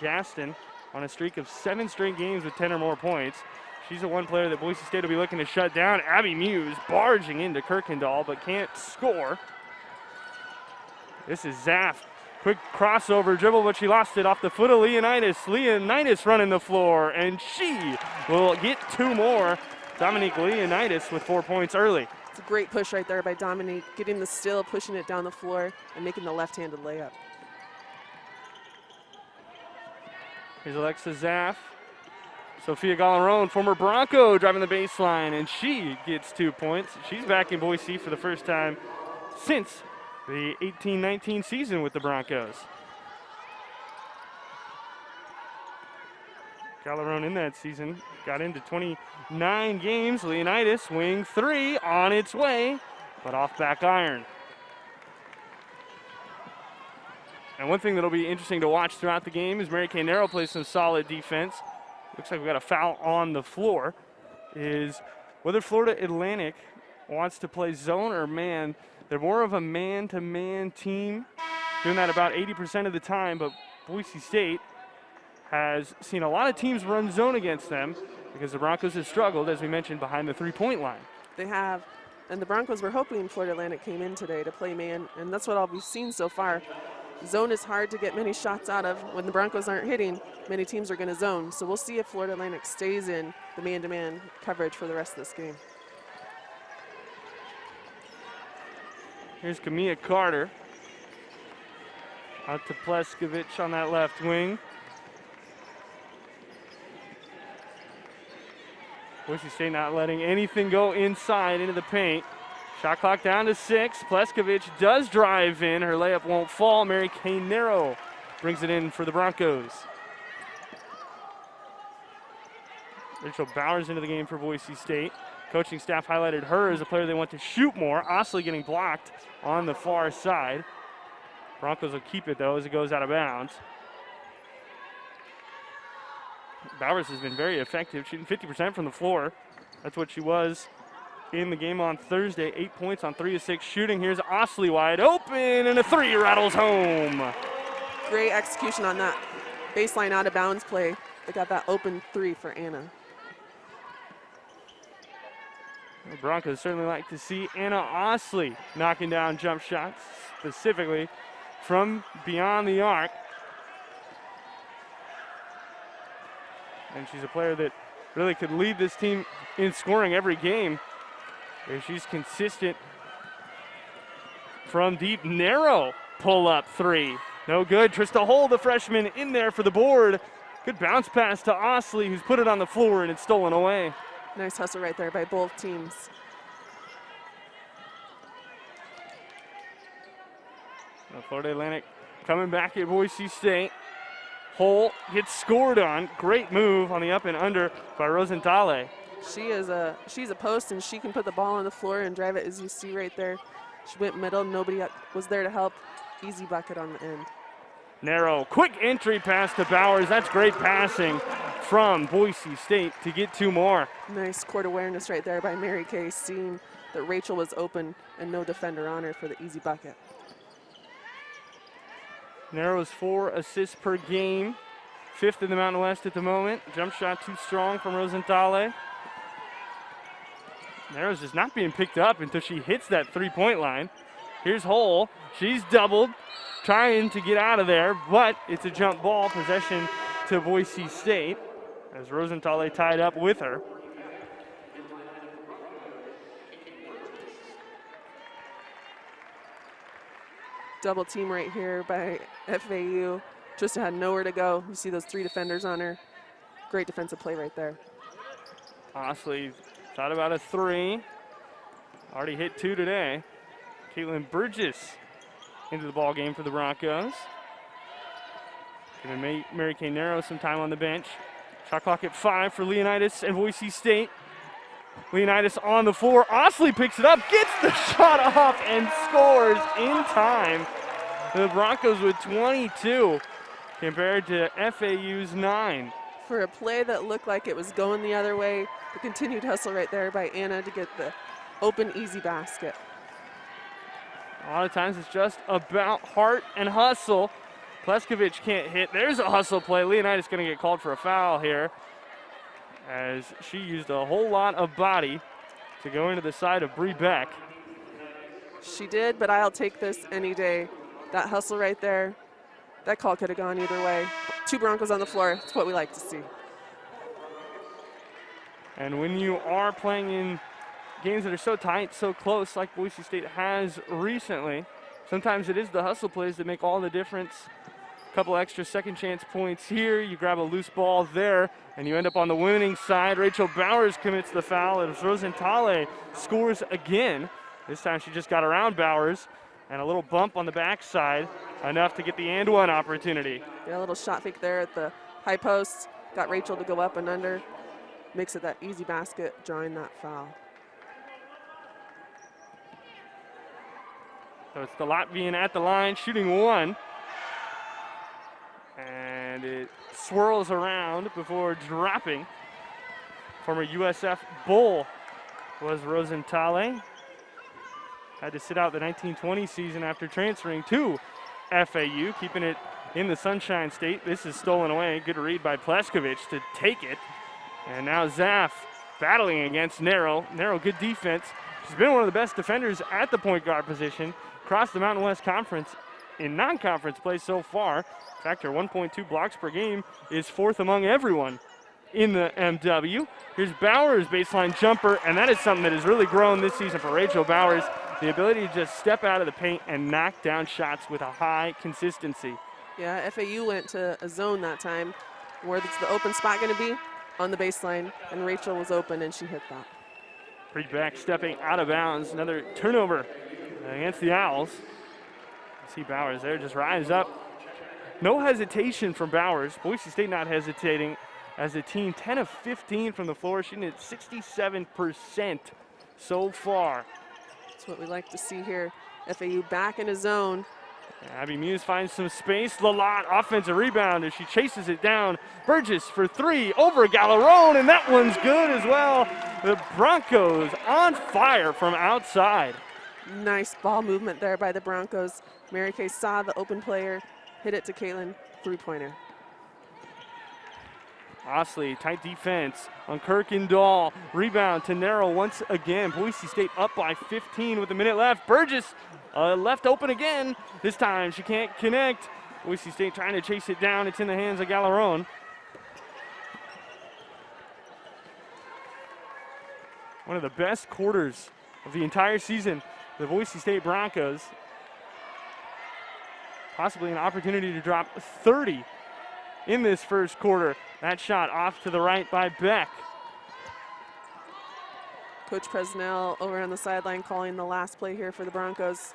Gaston on a streak of 7 straight games with 10 or more points. She's the one player that Boise State will be looking to shut down. Abby Muse barging into Kirkendall but can't score. This is Zaff. Quick crossover dribble, but she lost it off the foot of Leonidas. Leonidas running the floor, and she will get 2 more. Dominique Leonidas with 4 points early. It's a great push right there by Dominique, getting the steal, pushing it down the floor, and making the left-handed layup. Here's Alexa Zaff. Sophia Galerón, former Bronco, driving the baseline, and she gets 2 points. She's back in Boise for the first time since the 18-19 season with the Broncos. Galerón in that season got into 29 games. Leonidas, wing 3, on its way, but off back iron. And one thing that'll be interesting to watch throughout the game is Mary Kay Narrow plays some solid defense. Looks like we got a foul on the floor. Is whether Florida Atlantic wants to play zone or man. They're more of a man-to-man team, doing that about 80% of the time, but Boise State has seen a lot of teams run zone against them because the Broncos have struggled, as we mentioned, behind the three-point line. They have, and the Broncos were hoping Florida Atlantic came in today to play man, and that's what all we've seen so far. Zone is hard to get many shots out of. When the Broncos aren't hitting, many teams are going to zone. So we'll see if Florida Atlantic stays in the man-to-man coverage for the rest of this game. Here's Kamia Carter. Out to Pleskovich on that left wing. Boise State not letting anything go inside into the paint. Shot clock down to 6. Pleskovich does drive in. Her layup won't fall. Mary Kay Narrow brings it in for the Broncos. Rachel Bowers into the game for Boise State. Coaching staff highlighted her as a player they want to shoot more. Osley getting blocked on the far side. Broncos will keep it, though, as it goes out of bounds. Bowers has been very effective, shooting 50% from the floor. That's what she was in the game on Thursday. 8 points on 3 of 6 shooting. Here's Osley wide open, and a 3 rattles home. Great execution on that baseline out of bounds play. They got that open 3 for Anna. The Broncos certainly like to see Anna Osley knocking down jump shots, specifically from beyond the arc. And she's a player that really could lead this team in scoring every game. She's consistent from deep. Narrow pull-up 3. No good. Trista Hull, the freshman, in there for the board. Good bounce pass to Osley, who's put it on the floor, and it's stolen away. Nice hustle right there by both teams. Florida Atlantic coming back at Boise State. Hull gets scored on. Great move on the up and under by Rosenthal. She's a post, and she can put the ball on the floor and drive it, as you see right there. She went middle. Nobody was there to help. Easy bucket on the end. Narrow, quick entry pass to Bowers. That's great passing from Boise State to get 2 more. Nice court awareness right there by Mary Kay, seeing that Rachel was open and no defender on her for the easy bucket. Narrow's 4 assists per game. 5th in the Mountain West at the moment. Jump shot too strong from Rosenthal. Narrow's just not being picked up until she hits that 3-point line. Here's Hull. She's doubled, trying to get out of there, but it's a jump ball. Possession to Boise State as Rosenthal tied up with her. Double team right here by FAU. Trista had nowhere to go. You see those 3 defenders on her. Great defensive play right there. Osley thought about a 3. Already hit 2 today. Caitlin Burgess into the ball game for the Broncos. Giving Mary Kay Narrow some time on the bench. Shot clock at 5 for Leonidas and Boise State. Leonidas on the floor. Osley picks it up, gets the shot off, and scores in time. The Broncos with 22 compared to FAU's 9. For a play that looked like it was going the other way, the continued hustle right there by Anna to get the open, easy basket. A lot of times it's just about heart and hustle. Pleskovic can't hit. There's a hustle play. Leonidas going to get called for a foul here as she used a whole lot of body to go into the side of Bree Beck. She did, but I'll take this any day. That hustle right there, that call could have gone either way. 2 Broncos on the floor. It's what we like to see. And when you are playing in games that are so tight, so close, like Boise State has recently, sometimes it is the hustle plays that make all the difference. A couple extra second chance points here. You grab a loose ball there, and you end up on the winning side. Rachel Bowers commits the foul, and Rosentale scores again. This time she just got around Bowers, and a little bump on the backside, enough to get the and one opportunity. Yeah, a little shot fake there at the high post. Got Rachel to go up and under. Makes it that easy basket, drawing that foul. So it's the Latvian at the line, shooting 1. And it swirls around before dropping. Former USF Bull was Rosentale. Had to sit out the 1920 season after transferring to FAU, keeping it in the Sunshine State. This is stolen away. Good read by Pleskovic to take it. And now Zaff battling against Nero. Nero, good defense. She's been one of the best defenders at the point guard position across the Mountain West Conference in non-conference play so far. In fact, her 1.2 blocks per game is 4th among everyone in the MW. Here's Bowers' baseline jumper, and that is something that has really grown this season for Rachel Bowers. The ability to just step out of the paint and knock down shots with a high consistency. Yeah, FAU went to a zone that time. Where's the open spot going to be? On the baseline, and Rachel was open, and she hit that. Bree Beck stepping out of bounds. Another turnover against the Owls. You see Bowers there just rise up. No hesitation from Bowers. Boise State not hesitating as a team. 10 of 15 from the floor. Shooting at 67% so far. That's what we like to see here. FAU back in a zone. Abby Muse finds some space. Lalott offensive rebound as she chases it down. Burgess for 3 over Galerón, and that one's good as well. The Broncos on fire from outside. Nice ball movement there by the Broncos. Mary Kay saw the open player, hit it to Caitlin, 3-pointer. Osley, tight defense on Kirkendall. Rebound to Nero once again. Boise State up by 15 with a minute left. Burgess left open again. This time she can't connect. Boise State trying to chase it down. It's in the hands of Galerón. One of the best quarters of the entire season. The Boise State Broncos. Possibly an opportunity to drop 30 in this first quarter. That shot off to the right by Beck. Coach Presnell over on the sideline calling the last play here for the Broncos.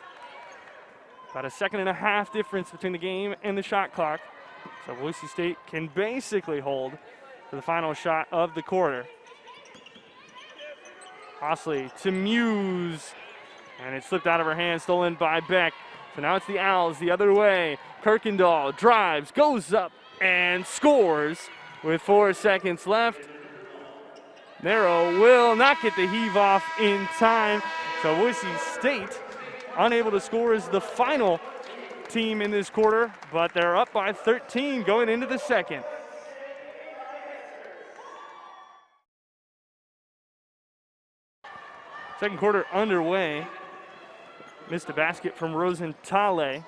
About a 1.5 seconds difference between the game and the shot clock. So Boise State can basically hold for the final shot of the quarter. Osley to Muse. And it slipped out of her hand, stolen by Beck. So now it's the Owls the other way. Kirkendall drives, goes up, and scores with 4 seconds left. Nero will not get the heave off in time. So Boise State unable to score as the final team in this quarter, but they're up by 13 going into the second. Second quarter underway. Missed a basket from Rosentale,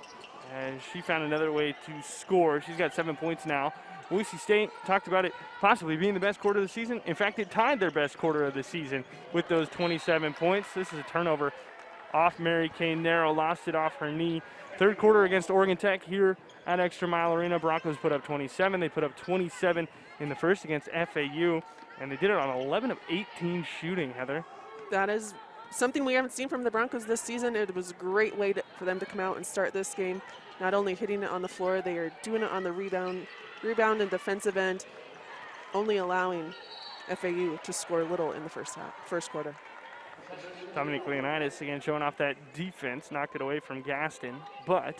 and she found another way to score. She's got 7 points now. Boise State talked about it possibly being the best quarter of the season. In fact, it tied their best quarter of the season with those 27 points. This is a turnover off Mary Kay Nero, lost it off her knee. Third quarter against Oregon Tech here at Extra Mile Arena. Broncos put up 27. They put up 27 in the first against FAU, and they did it on 11 of 18 shooting, Heather. That is something we haven't seen from the Broncos this season. It was a great way for them to come out and start this game. Not only hitting it on the floor, they are doing it on the rebound and defensive end, only allowing FAU to score little in the first quarter. Dominic Leonidas again showing off that defense, knocked it away from Gaston, but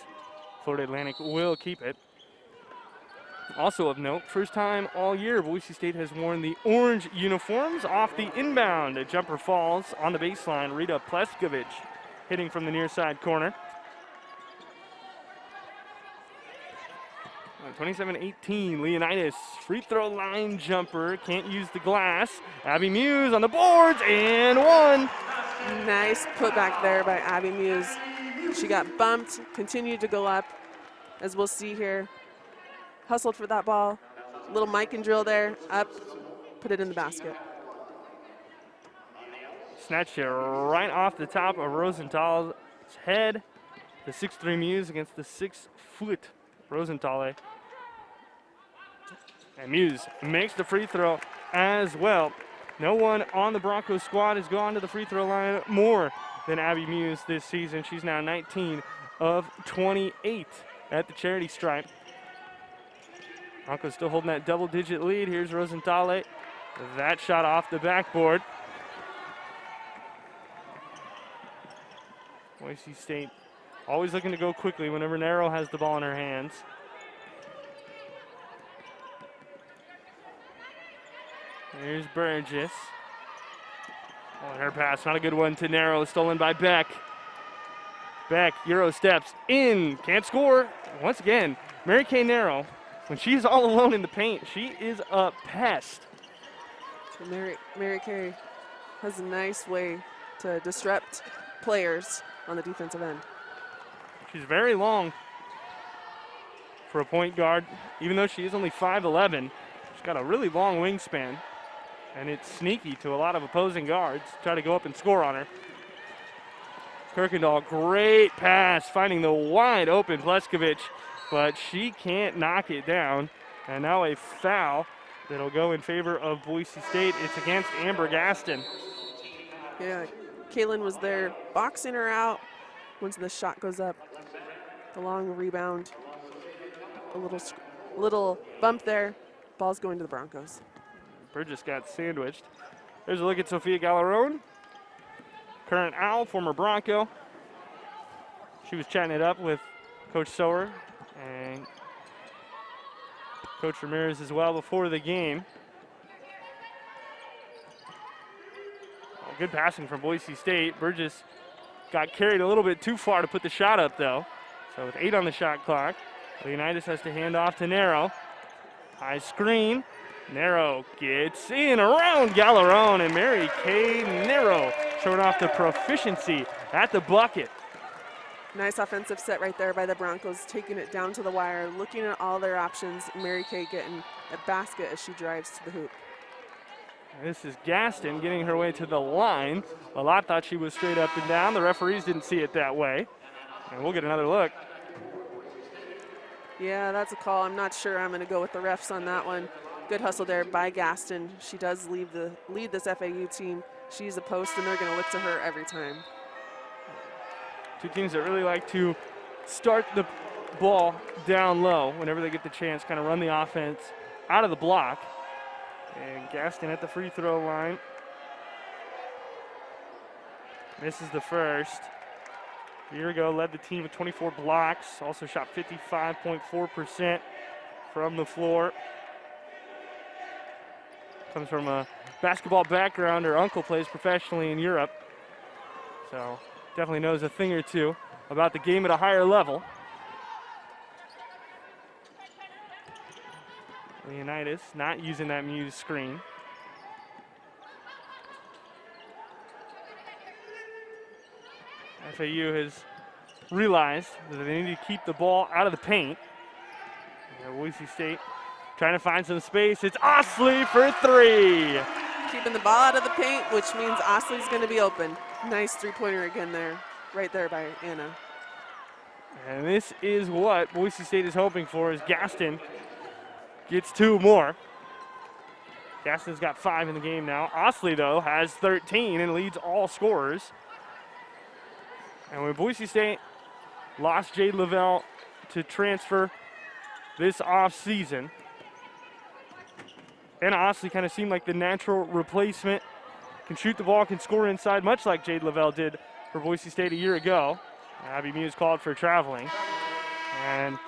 Florida Atlantic will keep it. Also of note, first time all year Boise State has worn the orange uniforms off the inbound. A jumper falls on the baseline. Rita Pleskovic hitting from the near side corner. 27-18. Leonidas, free throw line jumper, can't use the glass. Abby Muse on the boards, and one. Nice putback there by Abby Muse. She got bumped, continued to go up, as we'll see here. Hustled for that ball. Little mic and drill there, up, put it in the basket. Snatched it right off the top of Rosenthal's head. The 6'3" Muse against the 6-foot Rosenthal. And Muse makes the free throw as well. No one on the Broncos squad has gone to the free throw line more than Abby Muse this season. She's now 19 of 28 at the charity stripe. Broncos still holding that double-digit lead. Here's Rosenthal. That shot off the backboard. Boise State always looking to go quickly whenever Nero has the ball in her hands. Here's Burgess. Oh, her pass, not a good one to Nero, stolen by Beck. Beck, Euro steps in, can't score. Once again, Mary Kay Nero, when she's all alone in the paint, she is a pest. Mary Kay has a nice way to disrupt players on the defensive end. She's very long for a point guard, even though she is only 5'11". She's got a really long wingspan, and it's sneaky to a lot of opposing guards. Try to go up and score on her. Kirkendall, great pass, finding the wide open Pleskovic, but she can't knock it down. And now a foul that'll go in favor of Boise State. It's against Amber Gaston. Yeah, Kaylin was there boxing her out once the shot goes up. The long rebound, a little bump there. Ball's going to the Broncos. Burgess got sandwiched. There's a look at Sofía Galerón, current Owl, former Bronco. She was chatting it up with Coach Sower and Coach Ramirez as well before the game. Oh, good passing from Boise State. Burgess got carried a little bit too far to put the shot up, though. So with 8 on the shot clock, Leonidas has to hand off to Nero. High screen. Nero gets in around Galerón, and Mary Kay Nero showing off the proficiency at the bucket. Nice offensive set right there by the Broncos, taking it down to the wire, looking at all their options. Mary Kay getting a basket as she drives to the hoop. This is Gaston getting her way to the line. A lot thought she was straight up and down. The referees didn't see it that way. And we'll get another look. Yeah, that's a call. I'm not sure I'm going to go with the refs on that one. Good hustle there by Gaston. She does lead this FAU team. She's a post, and they're going to look to her every time. Two teams that really like to start the ball down low whenever they get the chance, kind of run the offense out of the block. And Gaston at the free throw line. Misses the first. A year ago, led the team with 24 blocks. Also shot 55.4% from the floor. Comes from a basketball background. Her uncle plays professionally in Europe. So definitely knows a thing or two about the game at a higher level. Leonidas not using that Muse screen. FAU has realized that they need to keep the ball out of the paint. Boise State trying to find some space. It's Osley for 3. Keeping the ball out of the paint, which means Osley's going to be open. Nice three-pointer again there, right there by Anna. And this is what Boise State is hoping for, as Gaston gets 2 more. Gaston's got 5 in the game now. Osley, though, has 13 and leads all scorers. And when Boise State lost Jade Lavelle to transfer this offseason, Anna Osley kind of seemed like the natural replacement. Can shoot the ball, can score inside, much like Jade Lavelle did for Boise State a year ago. Abby Muse called for traveling. And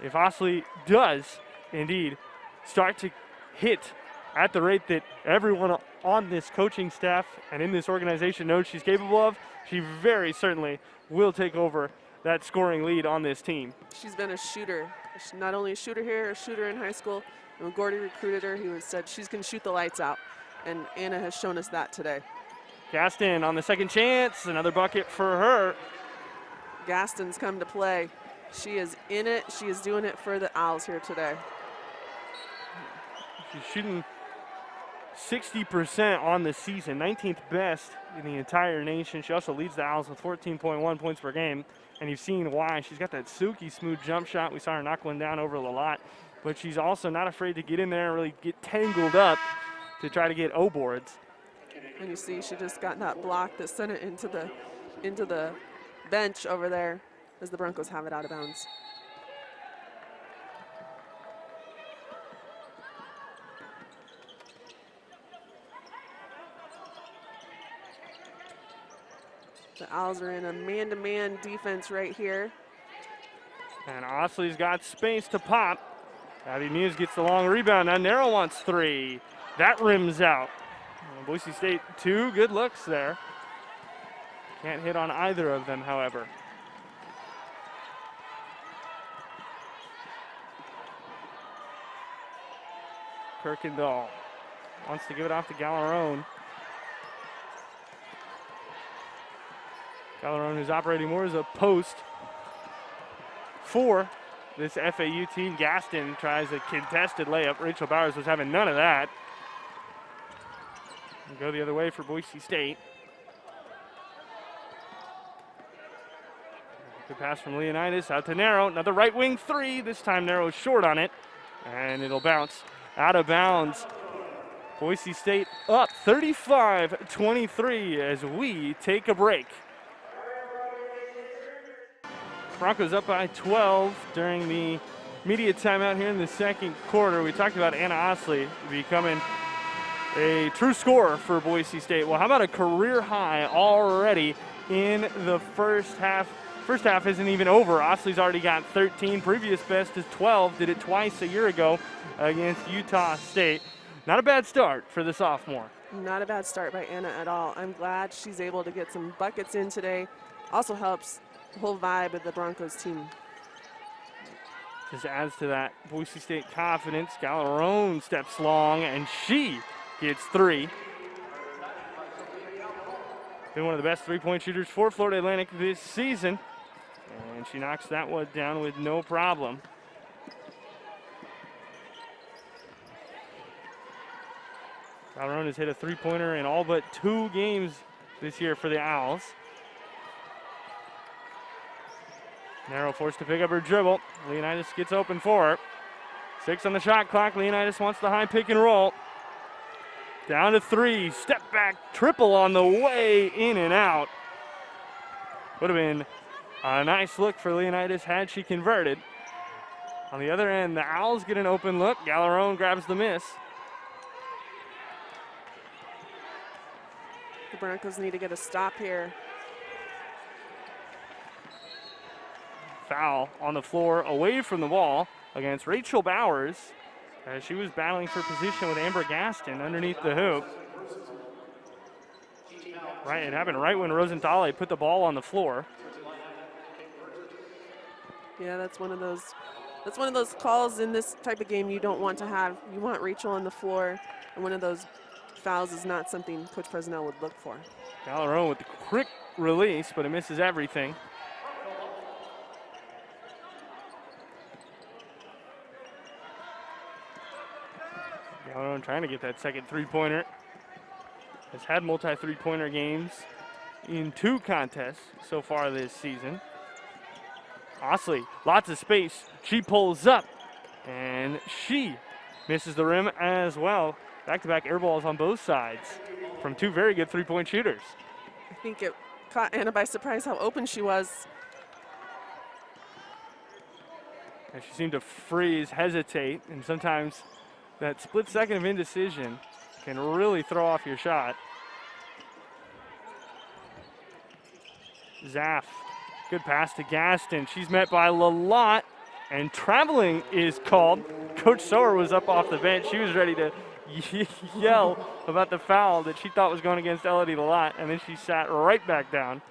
if Osley does indeed start to hit at the rate that everyone on this coaching staff and in this organization knows she's capable of, she very certainly will take over that scoring lead on this team. She's been a shooter She's not only a shooter here, a shooter in high school. When Gordy recruited her, he said she's going to shoot the lights out. And Anna has shown us that today. Gaston on the second chance. Another bucket for her. Gaston's come to play. She is in it. She is doing it for the Owls here today. She's shooting 60% on the season, 19th best in the entire nation. She also leads the Owls with 14.1 points per game. And you've seen why. She's got that silky smooth jump shot. We saw her knock one down over the lot. But she's also not afraid to get in there and really get tangled up to try to get O boards. And you see she just got that block that sent it into the bench over there as the Broncos have it out of bounds. The Owls are in a man-to-man defense right here. And Osley's got space to pop. Abby Muse gets the long rebound. Now Narrow wants three. That rims out. Boise State, 2 good looks there. Can't hit on either of them, however. Kirkendall wants to give it off to Galerón. Galerón, who's operating more as a post for this FAU team. Gaston tries a contested layup. Rachel Bowers was having none of that. And go the other way for Boise State. Good pass from Leonidas out to Narrow. Another right wing three. This time Narrow's short on it. And it'll bounce out of bounds. Boise State up 35-23 as we take a break. Broncos up by 12 during the media timeout here in the second quarter. We talked about Anna Osley becoming a true scorer for Boise State. Well, how about a career high already in the first half? First half isn't even over. Osley's already got 13. Previous best is 12. Did it twice a year ago against Utah State. Not a bad start for the sophomore. Not a bad start by Anna at all. I'm glad she's able to get some buckets in today. Also helps the whole vibe of the Broncos team. Just adds to that Boise State confidence. Galerón steps long, and she gets 3. Been one of the best three-point shooters for Florida Atlantic this season. And she knocks that one down with no problem. Galerón has hit a three-pointer in all but 2 games this year for the Owls. Narrow forced to pick up her dribble. Leonidas gets open for her. 6 on the shot clock. Leonidas wants the high pick and roll. Down to 3. Step back triple on the way in and out. Would have been a nice look for Leonidas had she converted. On the other end, the Owls get an open look. Galerón grabs the miss. The Broncos need to get a stop here. Foul on the floor away from the ball against Rachel Bowers as she was battling for position with Amber Gaston underneath the hoop. Right, it happened right when Rosenthal put the ball on the floor. Yeah, that's one of those calls in this type of game you don't want to have. You want Rachel on the floor, and one of those fouls is not something Coach Presnell would look for. Galerón with the quick release, but it misses everything. Galerón trying to get that second three-pointer. Has had multi-three-pointer games in 2 contests so far this season. Osley, lots of space. She pulls up, and she misses the rim as well. Back-to-back air balls on both sides from 2 very good three-point shooters. I think it caught Anna by surprise how open she was. And she seemed to freeze, hesitate, and sometimes that split second of indecision can really throw off your shot. Zaff, good pass to Gaston. She's met by Lalott, and traveling is called. Coach Sower was up off the bench. She was ready to yell about the foul that she thought was going against Elodie Lalott, and then she sat right back down.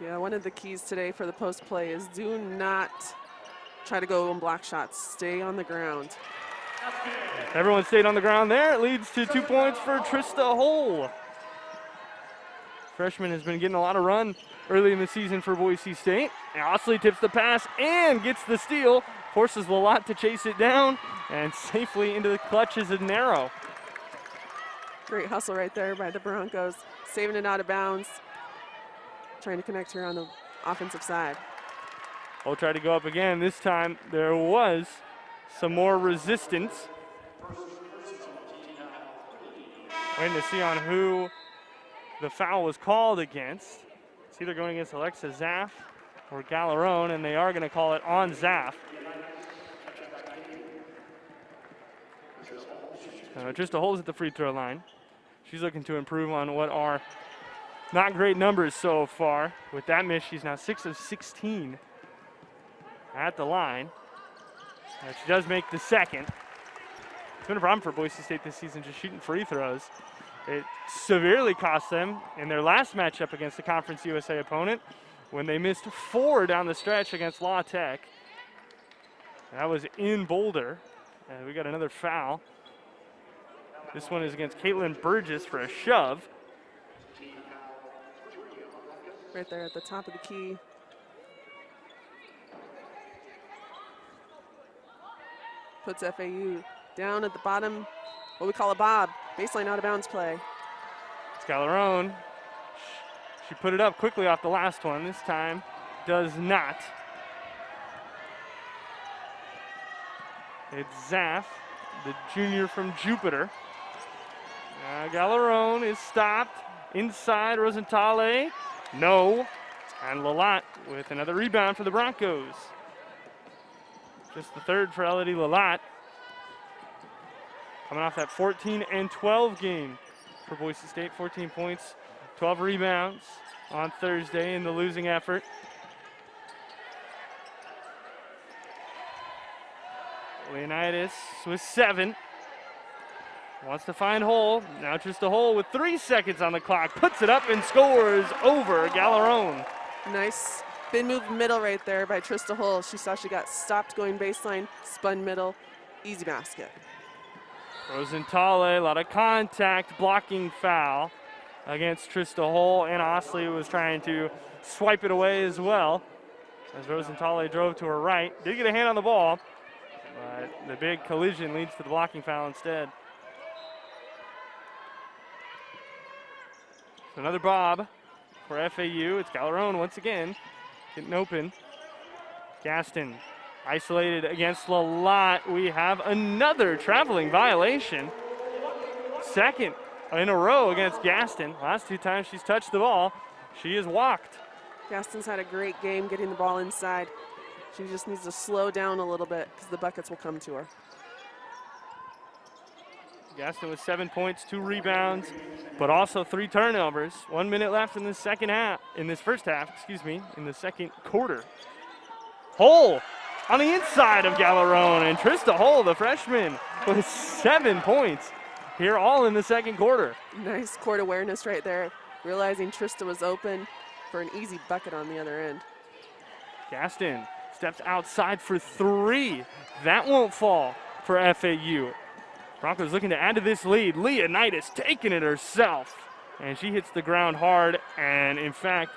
Yeah, one of the keys today for the post play is do not try to go on block shots. Stay on the ground. Everyone stayed on the ground there. It leads to 2 points for Trista Hull. Freshman has been getting a lot of run early in the season for Boise State. And Osley tips the pass and gets the steal. Forces Lalott to chase it down and safely into the clutches of Narrow. Great hustle right there by the Broncos. Saving it out of bounds. Trying to connect here on the offensive side. Hull tried to go up again. This time there was some more resistance. Waiting to see on who the foul was called against. It's either going against Alexa Zaff or Galerón, and they are going to call it on Zaff. Trista Hull's at the free throw line. She's looking to improve on what are not great numbers so far. With that miss, she's now 6 of 16 at the line. She does make the second. It's been a problem for Boise State this season, just shooting free throws. It severely cost them in their last matchup against the Conference USA opponent when they missed 4 down the stretch against La Tech. That was in Boulder. And we got another foul. This one is against Caitlin Burgess for a shove. Right there at the top of the key. Puts FAU down at the bottom, what we call a bob, baseline out of bounds play. It's Galerón. She put it up quickly off the last one. This time does not. It's Zaff, the junior from Jupiter. Galerón is stopped inside Rosentale. No. And Lalott with another rebound for the Broncos. Just the third for Elodie Lalott. Coming off that 14 and 12 game for Boise State. 14 points, 12 rebounds on Thursday in the losing effort. Leonidas with 7. Wants to find Hull. Now just a Hull with 3 seconds on the clock. Puts it up and scores over Galerón. Nice spin move middle right there by Trista Hull. She saw she got stopped going baseline, spun middle, easy basket. Rosentale, a lot of contact, blocking foul against Trista Hull, and Osley was trying to swipe it away as well as Rosentale drove to her right. Did get a hand on the ball, but the big collision leads to the blocking foul instead. So another bob for FAU. It's Galerón once again getting open. Gaston isolated against Lalott. We have another traveling violation. Second in a row against Gaston. Last 2 times she's touched the ball, she is walked. Gaston's had a great game getting the ball inside. She just needs to slow down a little bit because the buckets will come to her. Gaston with 7 points, 2 rebounds, but also 3 turnovers. 1 minute left in the second half, in the second quarter. Hull on the inside of Galerón, and Trista Hull, the freshman, with 7 points here all in the second quarter. Nice court awareness right there, realizing Trista was open for an easy bucket on the other end. Gaston steps outside for 3. That won't fall for FAU. Broncos looking to add to this lead. Leonidas taking it herself, and she hits the ground hard, and in fact,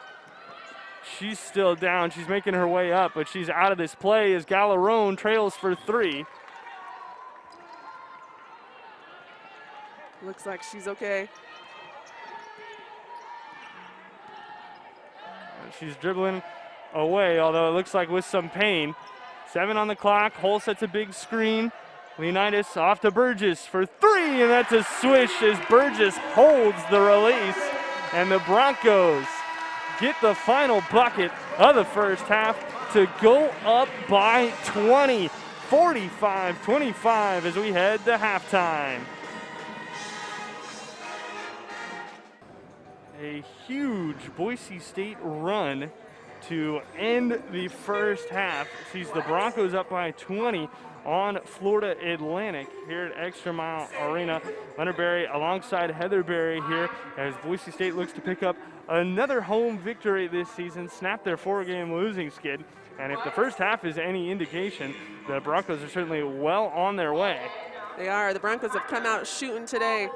she's still down. She's making her way up, but she's out of this play as Galerón trails for 3. Looks like she's okay. She's dribbling away, although it looks like with some pain. 7 on the clock. Hull sets a big screen. Leonidas off to Burgess for 3, and that's a swish as Burgess holds the release, and the Broncos get the final bucket of the first half to go up by 20, 45-25 as we head to halftime. A huge Boise State run to end the first half. Sees the Broncos up by 20 on Florida Atlantic here at Extra Mile Arena. Leonard Berry alongside Heather Berry here as Boise State looks to pick up another home victory this season, snap their 4-game losing skid. And if the first half is any indication, the Broncos are certainly well on their way. They are. The Broncos have come out shooting today,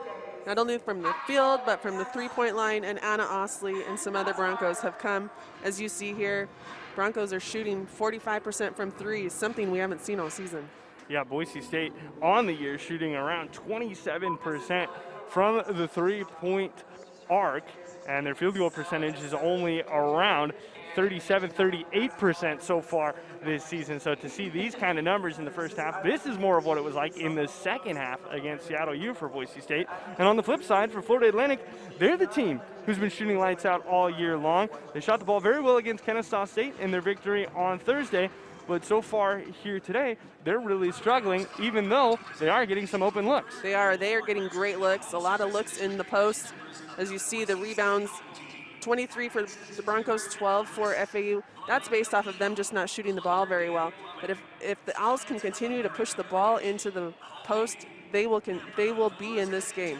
not only from the field, but from the three-point line, and Anna Osley and some other Broncos have come, as you see here. Broncos are shooting 45% from threes, something we haven't seen all season. Yeah, Boise State on the year shooting around 27% from the three-point arc, and their field goal percentage is only around 38% so far this season. So to see these kind of numbers in the first half, this is more of what it was like in the second half against Seattle U for Boise State. And on the flip side, for Florida Atlantic, they're the team who's been shooting lights out all year long. They shot the ball very well against Kennesaw State in their victory on Thursday, but so far here today, they're really struggling, even though they are getting some open looks. They are getting great looks, a lot of looks in the post. As you see, the rebounds, 23 for the Broncos, 12 for FAU. That's based off of them just not shooting the ball very well. But if the Owls can continue to push the ball into the post, they will be in this game.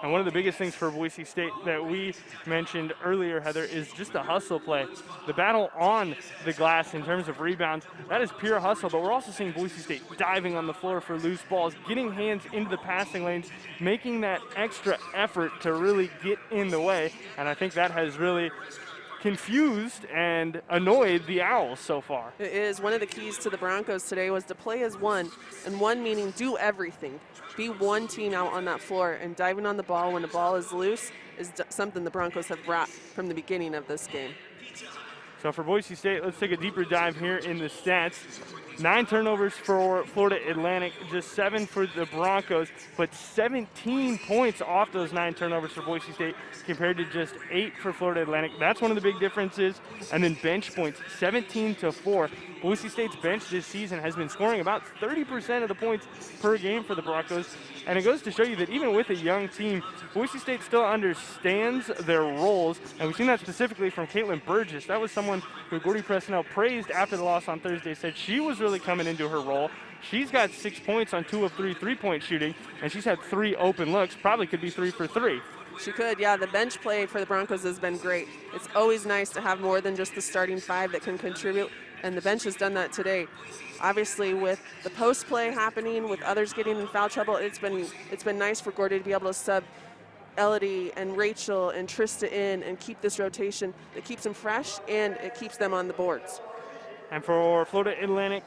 And one of the biggest things for Boise State that we mentioned earlier, Heather, is just the hustle play. The battle on the glass in terms of rebounds, that is pure hustle, but we're also seeing Boise State diving on the floor for loose balls, getting hands into the passing lanes, making that extra effort to really get in the way. And I think that has really confused and annoyed the Owls so far. It is. One of the keys to the Broncos today was to play as one, and one meaning do everything. Be one team out on that floor, and diving on the ball when the ball is loose is something the Broncos have brought from the beginning of this game. So for Boise State, let's take a deeper dive here in the stats. 9 turnovers for Florida Atlantic, just 7 for the Broncos, but 17 points off those 9 turnovers for Boise State compared to just 8 for Florida Atlantic. That's one of the big differences. And then bench points, 17-4. Boise State's bench this season has been scoring about 30% of the points per game for the Broncos. And it goes to show you that even with a young team, Boise State still understands their roles. And we've seen that specifically from Caitlin Burgess. That was someone who Gordy Presnell praised after the loss on Thursday, said she was really coming into her role. She's got 6 points on 2 of 3 three-point shooting, and she's had 3 open looks, probably could be 3 for 3. She could, yeah. The bench play for the Broncos has been great. It's always nice to have more than just the starting 5 that can contribute, and the bench has done that today. Obviously, with the post play happening, with others getting in foul trouble, it's been nice for Gordy to be able to sub Elodie and Rachel and Trista in and keep this rotation that keeps them fresh and it keeps them on the boards. And for Florida Atlantic,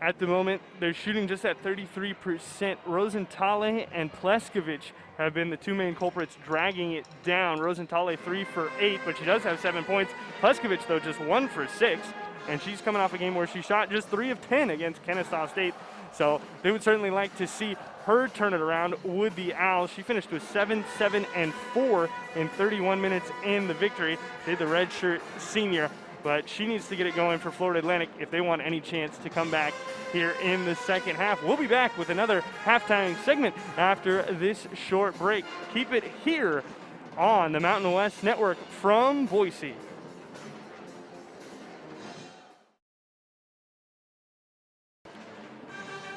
at the moment, they're shooting just at 33%. Rosenthaler and Pleskovich have been the 2 main culprits dragging it down. Rosenthaler 3 for 8, but she does have 7 points. Pleskovich, though, just 1 for 6. And she's coming off a game where she shot just 3 of 10 against Kennesaw State. So they would certainly like to see her turn it around with the Owls. She finished with 7, 7, and 4 in 31 minutes in the victory. They're the redshirt senior, but she needs to get it going for Florida Atlantic if they want any chance to come back here in the second half. We'll be back with another halftime segment after this short break. Keep it here on the Mountain West Network from Boise.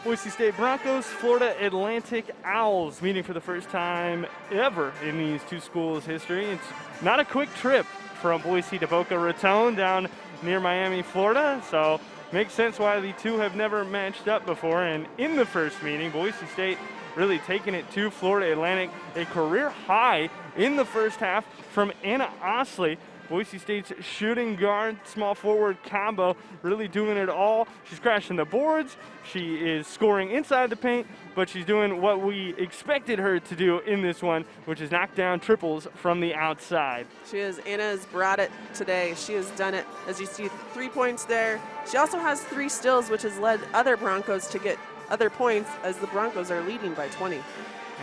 Boise State Broncos, Florida Atlantic Owls meeting for the first time ever in these two schools' history. It's not a quick trip from Boise to Boca Raton down near Miami, Florida, so makes sense why the two have never matched up before. And in the first meeting, Boise State really taking it to Florida Atlantic, a career high in the first half from Anna Osley. Boise State's shooting guard, small forward combo, really doing it all. She's crashing the boards. She is scoring inside the paint, but she's doing what we expected her to do in this one, which is knock down triples from the outside. Anna has brought it today. She has done it. As you see, 3 points there. She also has 3 steals, which has led other Broncos to get other points as the Broncos are leading by 20.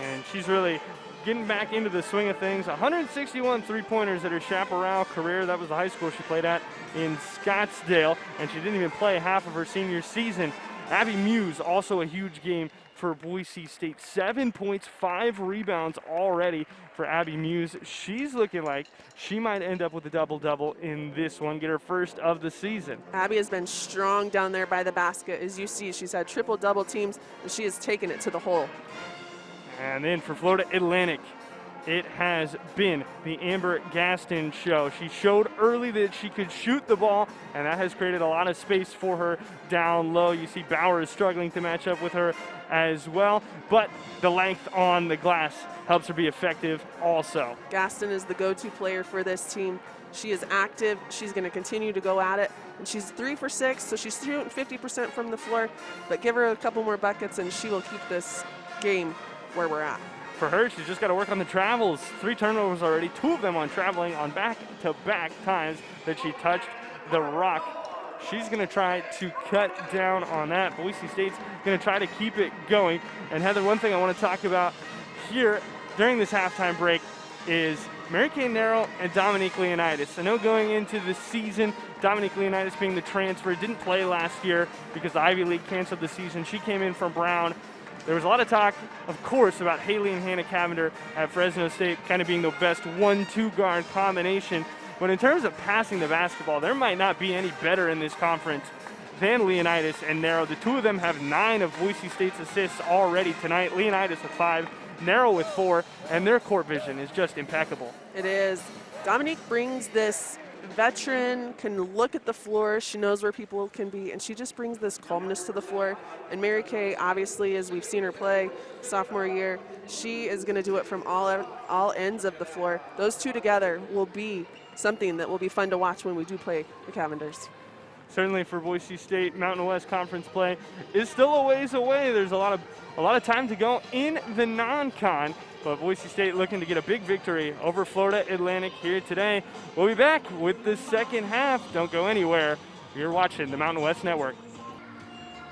And she's really getting back into the swing of things. 161 three-pointers at her Chaparral career. That was the high school she played at in Scottsdale, and she didn't even play half of her senior season. Abby Muse, also a huge game for Boise State. 7 points, 5 rebounds already for Abby Muse. She's looking like she might end up with a double-double in this one, get her first of the season. Abby has been strong down there by the basket. As you see, she's had triple-double teams, and she has taken it to the hole. And then for Florida Atlantic, it has been the Amber Gaston show. She showed early that she could shoot the ball, and that has created a lot of space for her down low. You see Bauer is struggling to match up with her as well, but the length on the glass helps her be effective also. Gaston is the go-to player for this team. She is active. She's going to continue to go at it. And she's 3 for 6, so she's shooting 50% from the floor. But give her a couple more buckets, and she will keep this game where we're at. For her, she's just got to work on the travels. 3 turnovers already, 2 of them on traveling on back-to-back times that she touched the rock. She's going to try to cut down on that. Boise State's going to try to keep it going. And Heather, one thing I want to talk about here during this halftime break is Mary Kay Narrow and Dominique Leonidas. I know going into the season, Dominique Leonidas being the transfer, didn't play last year because the Ivy League canceled the season. She came in from Brown. There was a lot of talk, of course, about Haley and Hannah Cavender at Fresno State kind of being the best 1-2 guard combination. But in terms of passing the basketball, there might not be any better in this conference than Leonidas and Narrow. The 2 of them have 9 of Boise State's assists already tonight. Leonidas with 5, Narrow with 4, and their court vision is just impeccable. It is. Dominique brings this veteran, can look at the floor. She knows where people can be, and she just brings this calmness to the floor. And Mary Kay, obviously, as we've seen her play sophomore year, she is going to do it from all ends of the floor. Those 2 together will be something that will be fun to watch when we do play the Cavenders. Certainly for Boise State, Mountain West Conference play is still a ways away. There's a lot of time to go in the non-con, but Boise State looking to get a big victory over Florida Atlantic here today. We'll be back with the second half. Don't go anywhere. You're watching the Mountain West Network.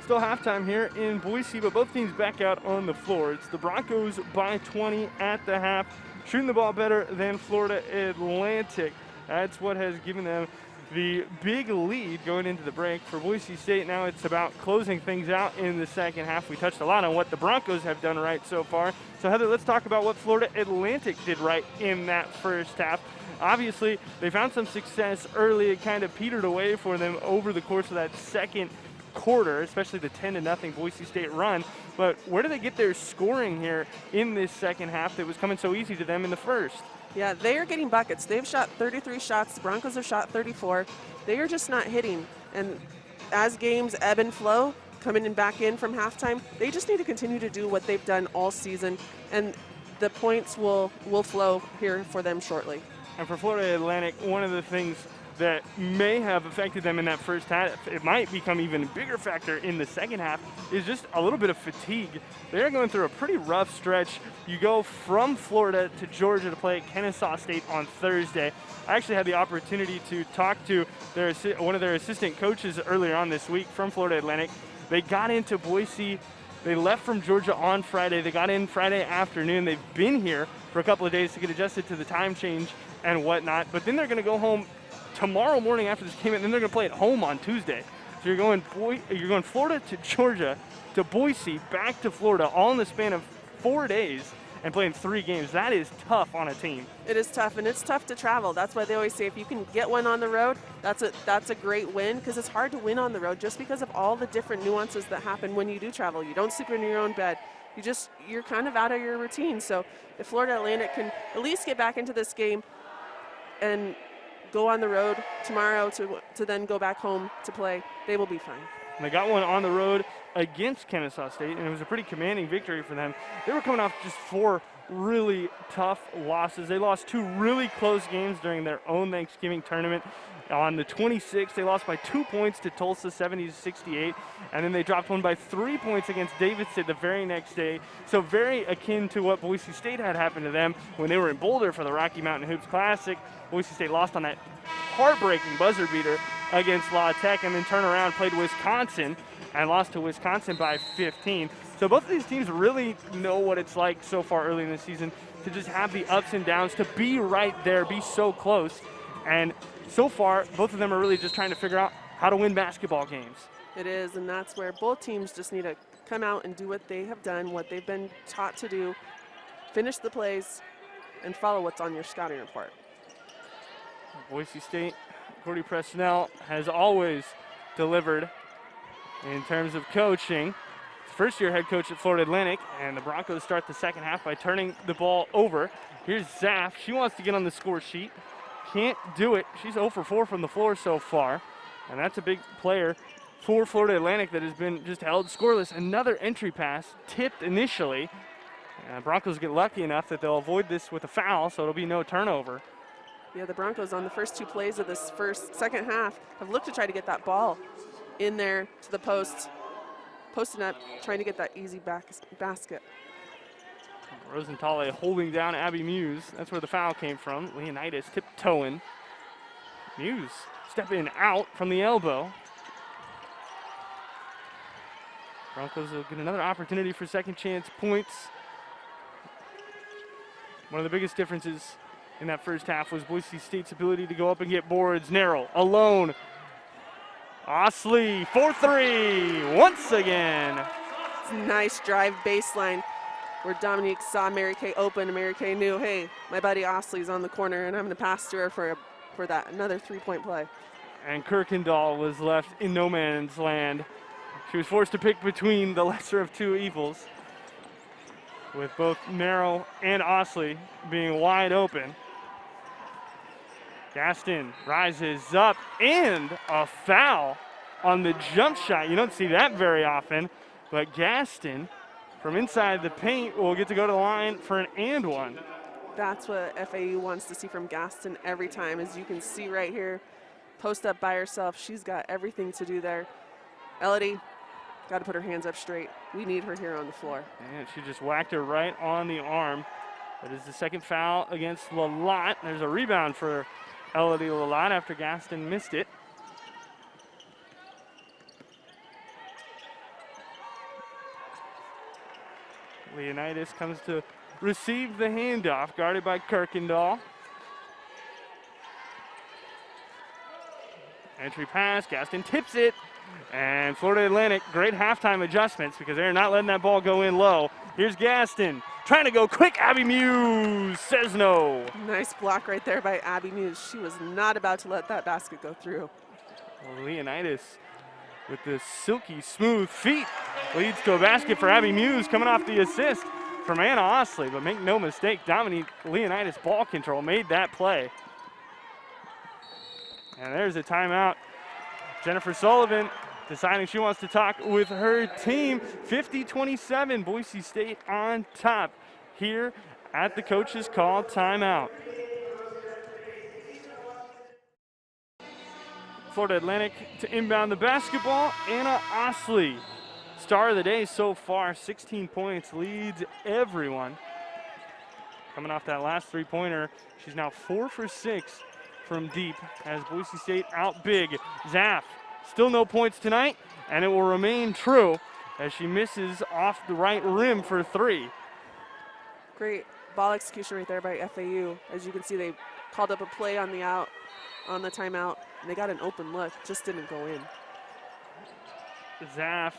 Still halftime here in Boise, but both teams back out on the floor. It's the Broncos by 20 at the half, shooting the ball better than Florida Atlantic. That's what has given them the big lead going into the break. For Boise State, now it's about closing things out in the second half. We touched a lot on what the Broncos have done right so far. So Heather, let's talk about what Florida Atlantic did right in that first half. Obviously, they found some success early. It kind of petered away for them over the course of that second quarter, especially the 10-0 Boise State run. But where do they get their scoring here in this second half that was coming so easy to them in the first? Yeah, they are getting buckets. They've shot 33 shots. The Broncos have shot 34. They are just not hitting. And as games ebb and flow, coming in back in from halftime, they just need to continue to do what they've done all season, and the points will flow here for them shortly. And for Florida Atlantic, one of the things that may have affected them in that first half, it might become even a bigger factor in the second half, is just a little bit of fatigue. They're going through a pretty rough stretch. You go from Florida to Georgia to play at Kennesaw State on Thursday. I actually had the opportunity to talk to one of their assistant coaches earlier on this week from Florida Atlantic. They got into Boise. They left from Georgia on Friday. They got in Friday afternoon. They've been here for a couple of days to get adjusted to the time change and whatnot. But then they're going to go home tomorrow morning after this game, and then they're going to play at home on Tuesday. So you're going Florida to Georgia to Boise, back to Florida, all in the span of 4 days, and playing 3 games. That is tough on a team. It is tough, and it's tough to travel. That's why they always say if you can get one on the road, that's a great win, because it's hard to win on the road just because of all the different nuances that happen when you do travel. You don't sleep in your own bed. You're kind of out of your routine. So if Florida Atlantic can at least get back into this game and go on the road tomorrow to then go back home to play, they will be fine. And they got one on the road against Kennesaw State, and it was a pretty commanding victory for them. They were coming off just 4 really tough losses. They lost 2 really close games during their own Thanksgiving tournament. On the 26th, they lost by 2 points to Tulsa, 70-68, and then they dropped one by 3 points against Davidson the very next day. So very akin to what Boise State had happened to them when they were in Boulder for the Rocky Mountain Hoops Classic. Boise State lost on that heartbreaking buzzer beater against La Tech, and then turned around, played Wisconsin, and lost to Wisconsin by 15. So both of these teams really know what it's like so far early in the season to just have the ups and downs, to be right there, be so close. And so far, both of them are really just trying to figure out how to win basketball games. It is, and that's where both teams just need to come out and do what they have done, what they've been taught to do, finish the plays, and follow what's on your scouting report. Boise State, Cordy Presnell has always delivered in terms of coaching. first-year head coach at Florida Atlantic, and the Broncos start the second half by turning the ball over. Here's Zaff. She wants to get on the score sheet. Can't do it. She's 0 for 4 from the floor so far, and that's a big player for Florida Atlantic that has been just held scoreless. Another entry pass, tipped initially. Broncos get lucky enough that they'll avoid this with a foul, so it'll be no turnover. Yeah, the Broncos on the first 2 plays of this second half have looked to try to get that ball in there to the post, posting up, trying to get that easy basket. Rosenthal holding down Abby Muse. That's where the foul came from. Leonidas tiptoeing. Muse stepping out from the elbow. Broncos will get another opportunity for second chance points. One of the biggest differences in that first half was Boise State's ability to go up and get boards. Narrow, alone. Osley for 3 once again. It's a nice drive baseline where Dominique saw Mary Kay open, and Mary Kay knew, hey, my buddy Osley's on the corner, and I'm going to pass to her for that another 3-point play. And Kirkendall was left in no man's land. She was forced to pick between the lesser of 2 evils, with both Narrow and Osley being wide open. Gaston rises up, and a foul on the jump shot. You don't see that very often, but Gaston from inside the paint will get to go to the line for an and one. That's what FAU wants to see from Gaston every time, as you can see right here. Post up by herself. She's got everything to do there. Elodie got to put her hands up straight. We need her here on the floor. And she just whacked her right on the arm. That is the second foul against Lalott. There's a rebound for Elodie Lalott after Gaston missed it. Leonidas comes to receive the handoff, guarded by Kirkendall. Entry pass, Gaston tips it, and Florida Atlantic, great halftime adjustments because they're not letting that ball go in low. Here's Gaston, trying to go quick, Abby Muse says no. Nice block right there by Abby Muse. She was not about to let that basket go through. Well, Leonidas with the silky smooth feet leads to a basket for Abby Muse, coming off the assist from Anna Osley, but make no mistake, Dominique Leonidas ball control made that play. And there's a timeout. Jennifer Sullivan deciding she wants to talk with her team. 50-27, Boise State on top here at the coach's call timeout. Florida Atlantic to inbound the basketball. Anna Osley, star of the day so far, 16 points, leads everyone. Coming off that last 3-pointer, she's now 4 for 6 from deep as Boise State out big. Zaff, still no points tonight, and it will remain true as she misses off the right rim for 3. Great ball execution right there by FAU. As you can see, they called up a play on the timeout, and they got an open look, just didn't go in. Zaff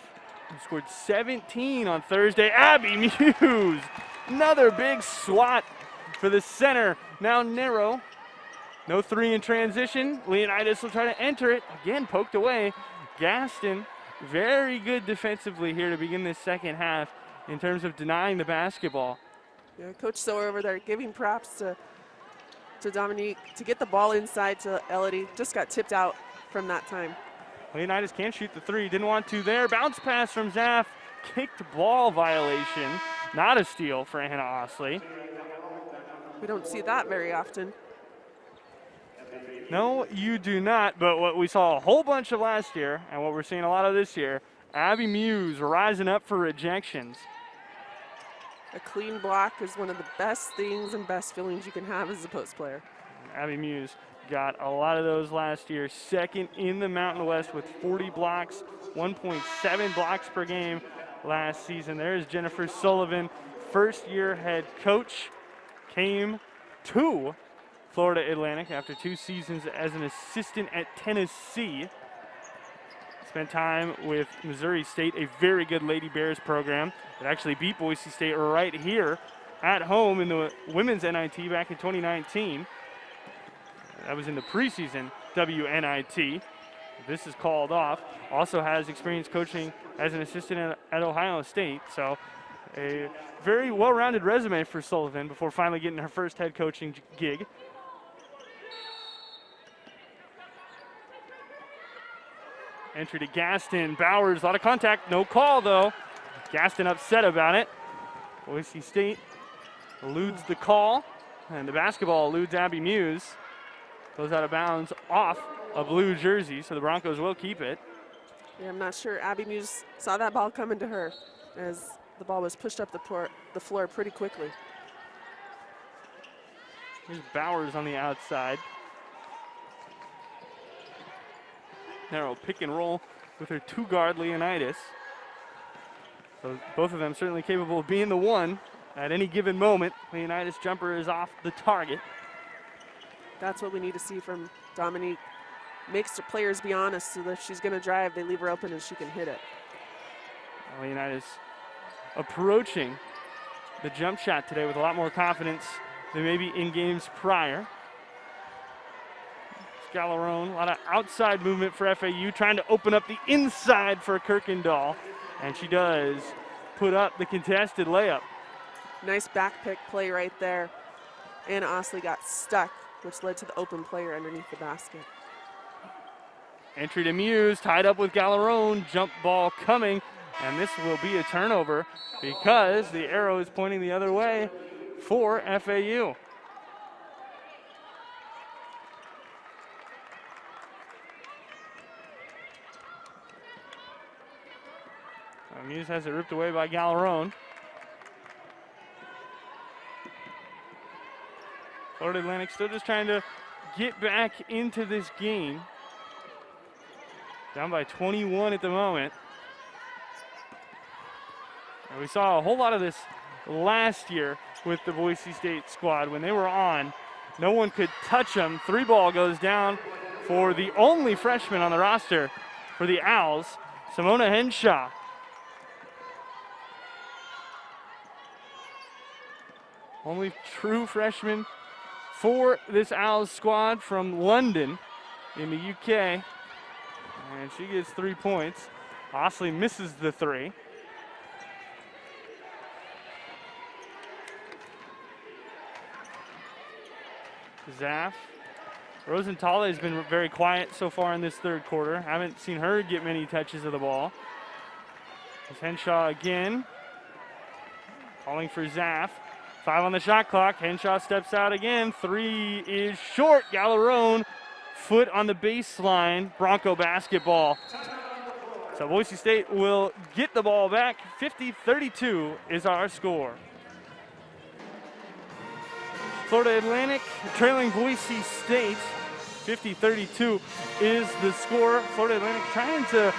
scored 17 on Thursday. Abby Muse, another big swat for the center. Now Narrow. No 3 in transition. Leonidas will try to enter it. Again, poked away. Gaston, very good defensively here to begin this second half in terms of denying the basketball. Yeah, Coach Sower over there giving props to Dominique to get the ball inside to Elodie. Just got tipped out from that time. Leonidas can't shoot the 3. Didn't want to there. Bounce pass from Zaff. Kicked ball violation. Not a steal for Anna Osley. We don't see that very often. No, you do not, but what we saw a whole bunch of last year and what we're seeing a lot of this year, Abby Muse rising up for rejections. A clean block is one of the best things and best feelings you can have as a post player. Abby Muse got a lot of those last year, second in the Mountain West with 40 blocks, 1.7 blocks per game last season. There's Jennifer Sullivan, first-year head coach, came to Florida Atlantic after 2 seasons as an assistant at Tennessee. Spent time with Missouri State, a very good Lady Bears program that actually beat Boise State right here at home in the women's NIT back in 2019. That was in the preseason WNIT. This is called off. Also has experience coaching as an assistant at Ohio State. So a very well-rounded resume for Sullivan before finally getting her first head coaching gig. Entry to Gaston. Bowers, a lot of contact. No call, though. Gaston upset about it. Boise State eludes the call, and the basketball eludes Abby Muse. Goes out of bounds off a blue jersey, so the Broncos will keep it. Yeah, I'm not sure Abby Muse saw that ball coming to her as the ball was pushed up the floor pretty quickly. Here's Bowers on the outside. Narrow pick and roll with her two-guard Leonidas. So both of them certainly capable of being the one at any given moment. Leonidas' jumper is off the target. That's what we need to see from Dominique. Makes the players be honest, so that if she's going to drive, they leave her open and she can hit it. Leonidas approaching the jump shot today with a lot more confidence than maybe in games prior. Galerón, a lot of outside movement for FAU, trying to open up the inside for Kirkendall, and she does put up the contested layup. Nice back pick play right there. Anna Osley got stuck, which led to the open player underneath the basket. Entry to Muse, tied up with Galerón, jump ball coming, and this will be a turnover because the arrow is pointing the other way for FAU. Muse has it ripped away by Galerón. Florida Atlantic still just trying to get back into this game. Down by 21 at the moment. And we saw a whole lot of this last year with the Boise State squad. When they were on, no one could touch them. Three ball goes down for the only freshman on the roster for the Owls, Simona Henshaw. Only true freshman for this Owls squad from London in the UK. And she gets 3 points. Osley misses the three. Zaff. Rosenthal has been very quiet so far in this third quarter. Haven't seen her get many touches of the ball. It's Henshaw again. Calling for Zaff. 5 on the shot clock. Henshaw steps out again. Three is short. Galerón, foot on the baseline. Bronco basketball. So Boise State will get the ball back. 50-32 is our score. Florida Atlantic trailing Boise State. 50-32 is the score. Florida Atlantic trying to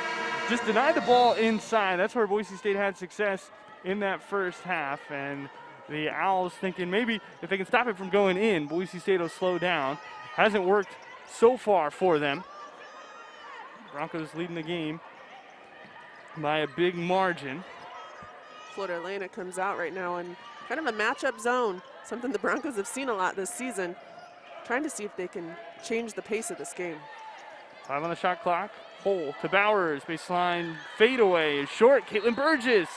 just deny the ball inside. That's where Boise State had success in that first half. And the Owls thinking maybe if they can stop it from going in, Boise State will slow down. Hasn't worked so far for them. Broncos leading the game by a big margin. Florida Atlantic comes out right now in kind of a matchup zone, something the Broncos have seen a lot this season, trying to see if they can change the pace of this game. 5 on the shot clock. Hole to Bowers. Baseline fadeaway is short. Caitlin Burgess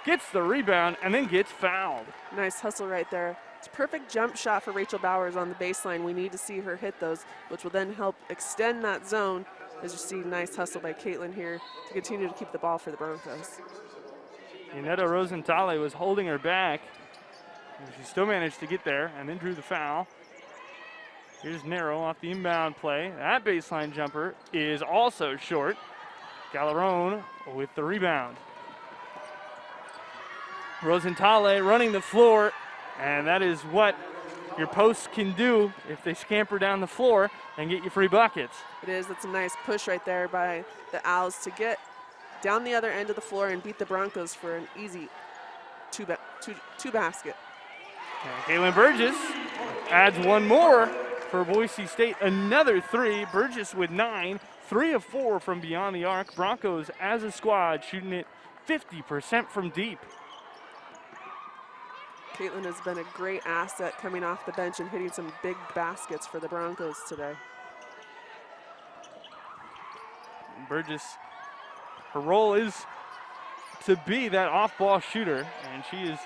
gets the rebound and then gets fouled. Nice hustle right there. It's a perfect jump shot for Rachel Bowers on the baseline. We need to see her hit those, which will then help extend that zone. As you see, nice hustle by Caitlin here to continue to keep the ball for the Broncos. Yunetta Rosenthal was holding her back. She still managed to get there and then drew the foul. Here's Narrow off the inbound play. That baseline jumper is also short. Galerón with the rebound. Rosenthal running the floor, and that is what your posts can do if they scamper down the floor and get you free buckets. It is. That's a nice push right there by the Owls to get down the other end of the floor and beat the Broncos for an easy two basket. And Caitlin Burgess adds one more for Boise State. Another three. Burgess with 9, 3 of 4 from beyond the arc. Broncos as a squad shooting it 50% from deep. Caitlin has been a great asset coming off the bench and hitting some big baskets for the Broncos today. Burgess, her role is to be that off-ball shooter, and she is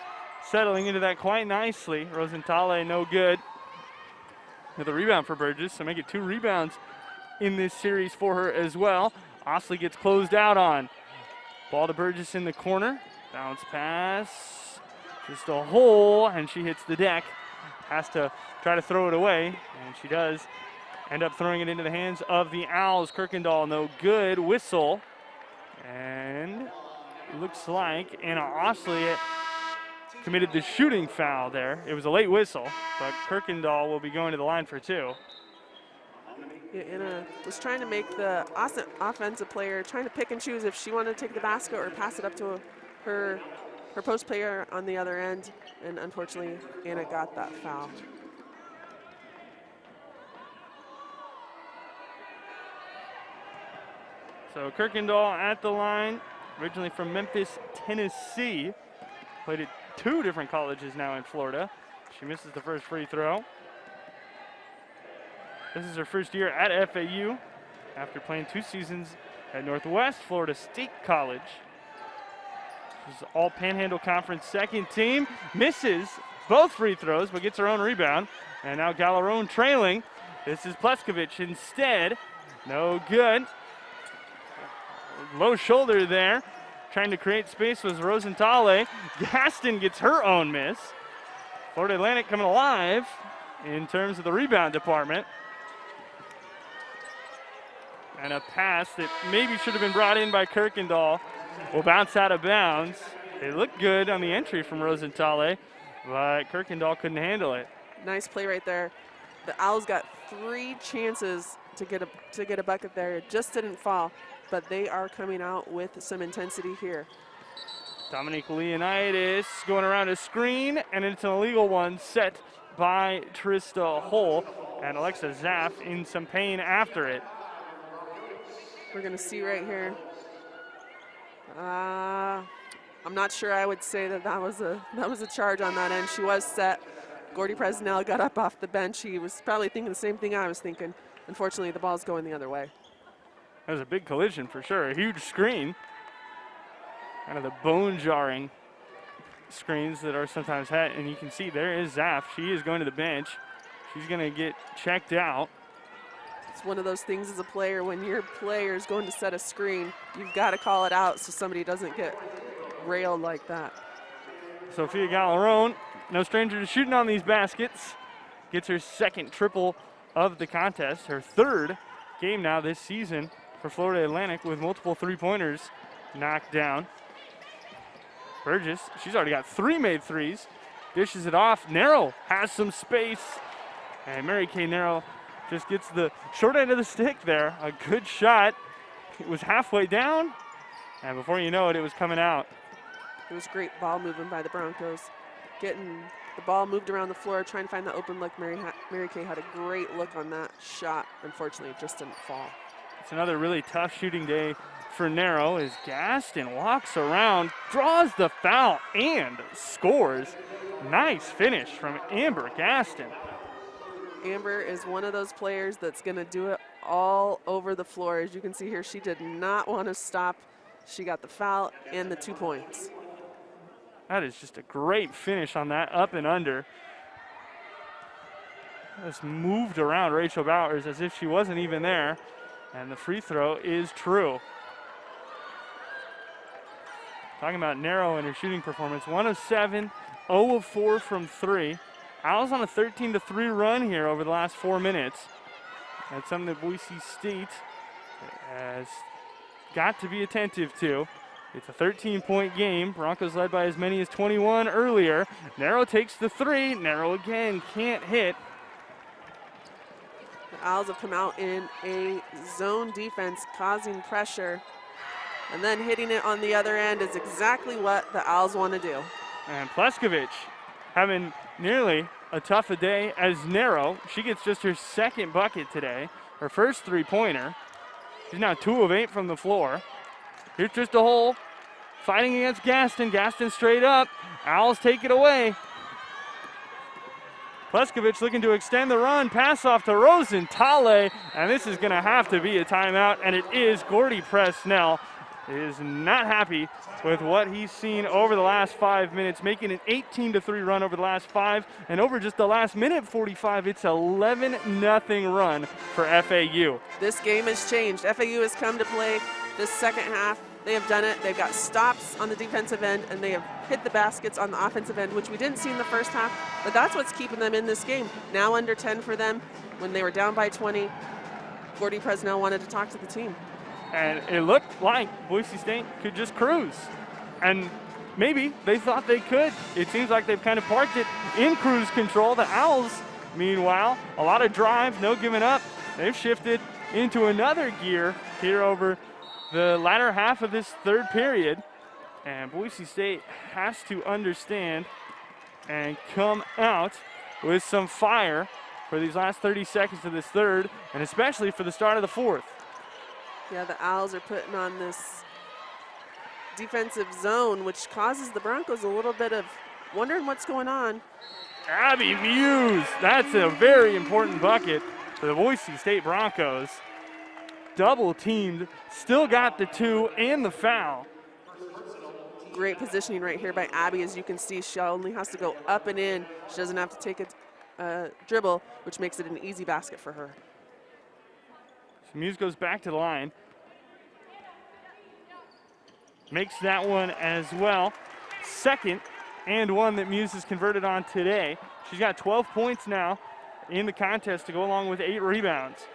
settling into that quite nicely. Rosenthaler, no good. Another rebound for Burgess, so make it 2 rebounds in this series for her as well. Osley gets closed out on. Ball to Burgess in the corner. Bounce pass. Just a hole, and she hits the deck. Has to try to throw it away, and she does end up throwing it into the hands of the Owls. Kirkendall, no good. Whistle. And looks like Anna Osley committed the shooting foul there. It was a late whistle, but Kirkendall will be going to the line for 2. Yeah, Anna was trying to make the offensive player, trying to pick and choose if she wanted to take the basket or pass it up to her post player on the other end, and unfortunately, Anna got that foul. So Kirkendall at the line, originally from Memphis, Tennessee. Played at 2 different colleges now in Florida. She misses the first free throw. This is her first year at FAU after playing 2 seasons at Northwest Florida State College. She's all Panhandle Conference second team. Misses both free throws, but gets her own rebound. And now Galerón trailing. This is Pleskovic instead. No good. Low shoulder there. Trying to create space was Rosenthaler. Gaston gets her own miss. Florida Atlantic coming alive in terms of the rebound department. And a pass that maybe should have been brought in by Kirkendall will bounce out of bounds. It looked good on the entry from Rosenthaler, but Kirkendall couldn't handle it. Nice play right there. The Owls got 3 chances to get a bucket there. It just didn't fall, but they are coming out with some intensity here. Dominique Leonidas going around a screen, and it's an illegal one set by Trista Hull, and Alexa Zaff in some pain after it. We're going to see right here. I'm not sure I would say that was a charge on that end. She was set. Gordy Presnell got up off the bench. He was probably thinking the same thing I was thinking. Unfortunately, the ball's going the other way. That was a big collision for sure. A huge screen. Kind of the bone-jarring screens that are sometimes had. And you can see there is Zaff. She is going to the bench. She's going to get checked out. It's one of those things as a player, when your player is going to set a screen, you've got to call it out so somebody doesn't get railed like that. Sofía Galerón, no stranger to shooting on these baskets, gets her second triple of the contest, her 3rd game now this season for Florida Atlantic, with multiple 3-pointers knocked down. Burgess, she's already got 3 made threes, dishes it off. Narrow has some space, and Mary Kay Narrow just gets the short end of the stick there. A good shot. It was halfway down, and before you know it, it was coming out. It was great ball movement by the Broncos. Getting the ball moved around the floor, trying to find the open look. Mary Kay had a great look on that shot. Unfortunately, it just didn't fall. It's another really tough shooting day for Narrow as Gaston walks around, draws the foul, and scores. Nice finish from Amber Gaston. Amber is one of those players that's going to do it all over the floor. As you can see here, she did not want to stop. She got the foul and the 2 points. That is just a great finish on that up and under. Just moved around Rachel Bowers as if she wasn't even there. And the free throw is true. Talking about Narrow and her shooting performance. 1 of 7, 0 of 4 from 3. Owls on a 13-3 run here over the last 4 minutes. That's something that Boise State has got to be attentive to. It's a 13-point game. Broncos led by as many as 21 earlier. Narrow takes the 3. Narrow again can't hit. The Owls have come out in a zone defense, causing pressure. And then hitting it on the other end is exactly what the Owls want to do. And Pleskovic having nearly a tough a day as Narrow. She gets just her 2nd bucket today, her first 3-pointer. She's now 2 of 8 from the floor. Here's just a hole, fighting against Gaston. Gaston straight up. Owls take it away. Pleskovic looking to extend the run, pass off to Rosentale, and this is going to have to be a timeout, and it is. Gordy Presnell is not happy with what he's seen over the last 5 minutes, making an 18-3 run over the last 5, and over just the last minute 45, it's 11-0 run for FAU. This game has changed. FAU has come to play this second half. They have done it. They've got stops on the defensive end, and they have hit the baskets on the offensive end, which we didn't see in the first half, but that's what's keeping them in this game. Now under 10 for them. When they were down by 20, Gordy Presnell wanted to talk to the team. And it looked like Boise State could just cruise. And maybe they thought they could. It seems like they've kind of parked it in cruise control. The Owls, meanwhile, a lot of drive, no giving up. They've shifted into another gear here over the latter half of this third period. And Boise State has to understand and come out with some fire for these last 30 seconds of this third, and especially for the start of the fourth. Yeah, the Owls are putting on this defensive zone, which causes the Broncos a little bit of wondering what's going on. Abby Muse, that's a very important bucket for the Boise State Broncos. Double teamed, still got the 2 and the foul. Great positioning right here by Abby. As you can see, she only has to go up and in. She doesn't have to take a dribble, which makes it an easy basket for her. So Muse goes back to the line. Makes that one as well. Second and one that Muse has converted on today. She's got 12 points now in the contest to go along with 8 rebounds.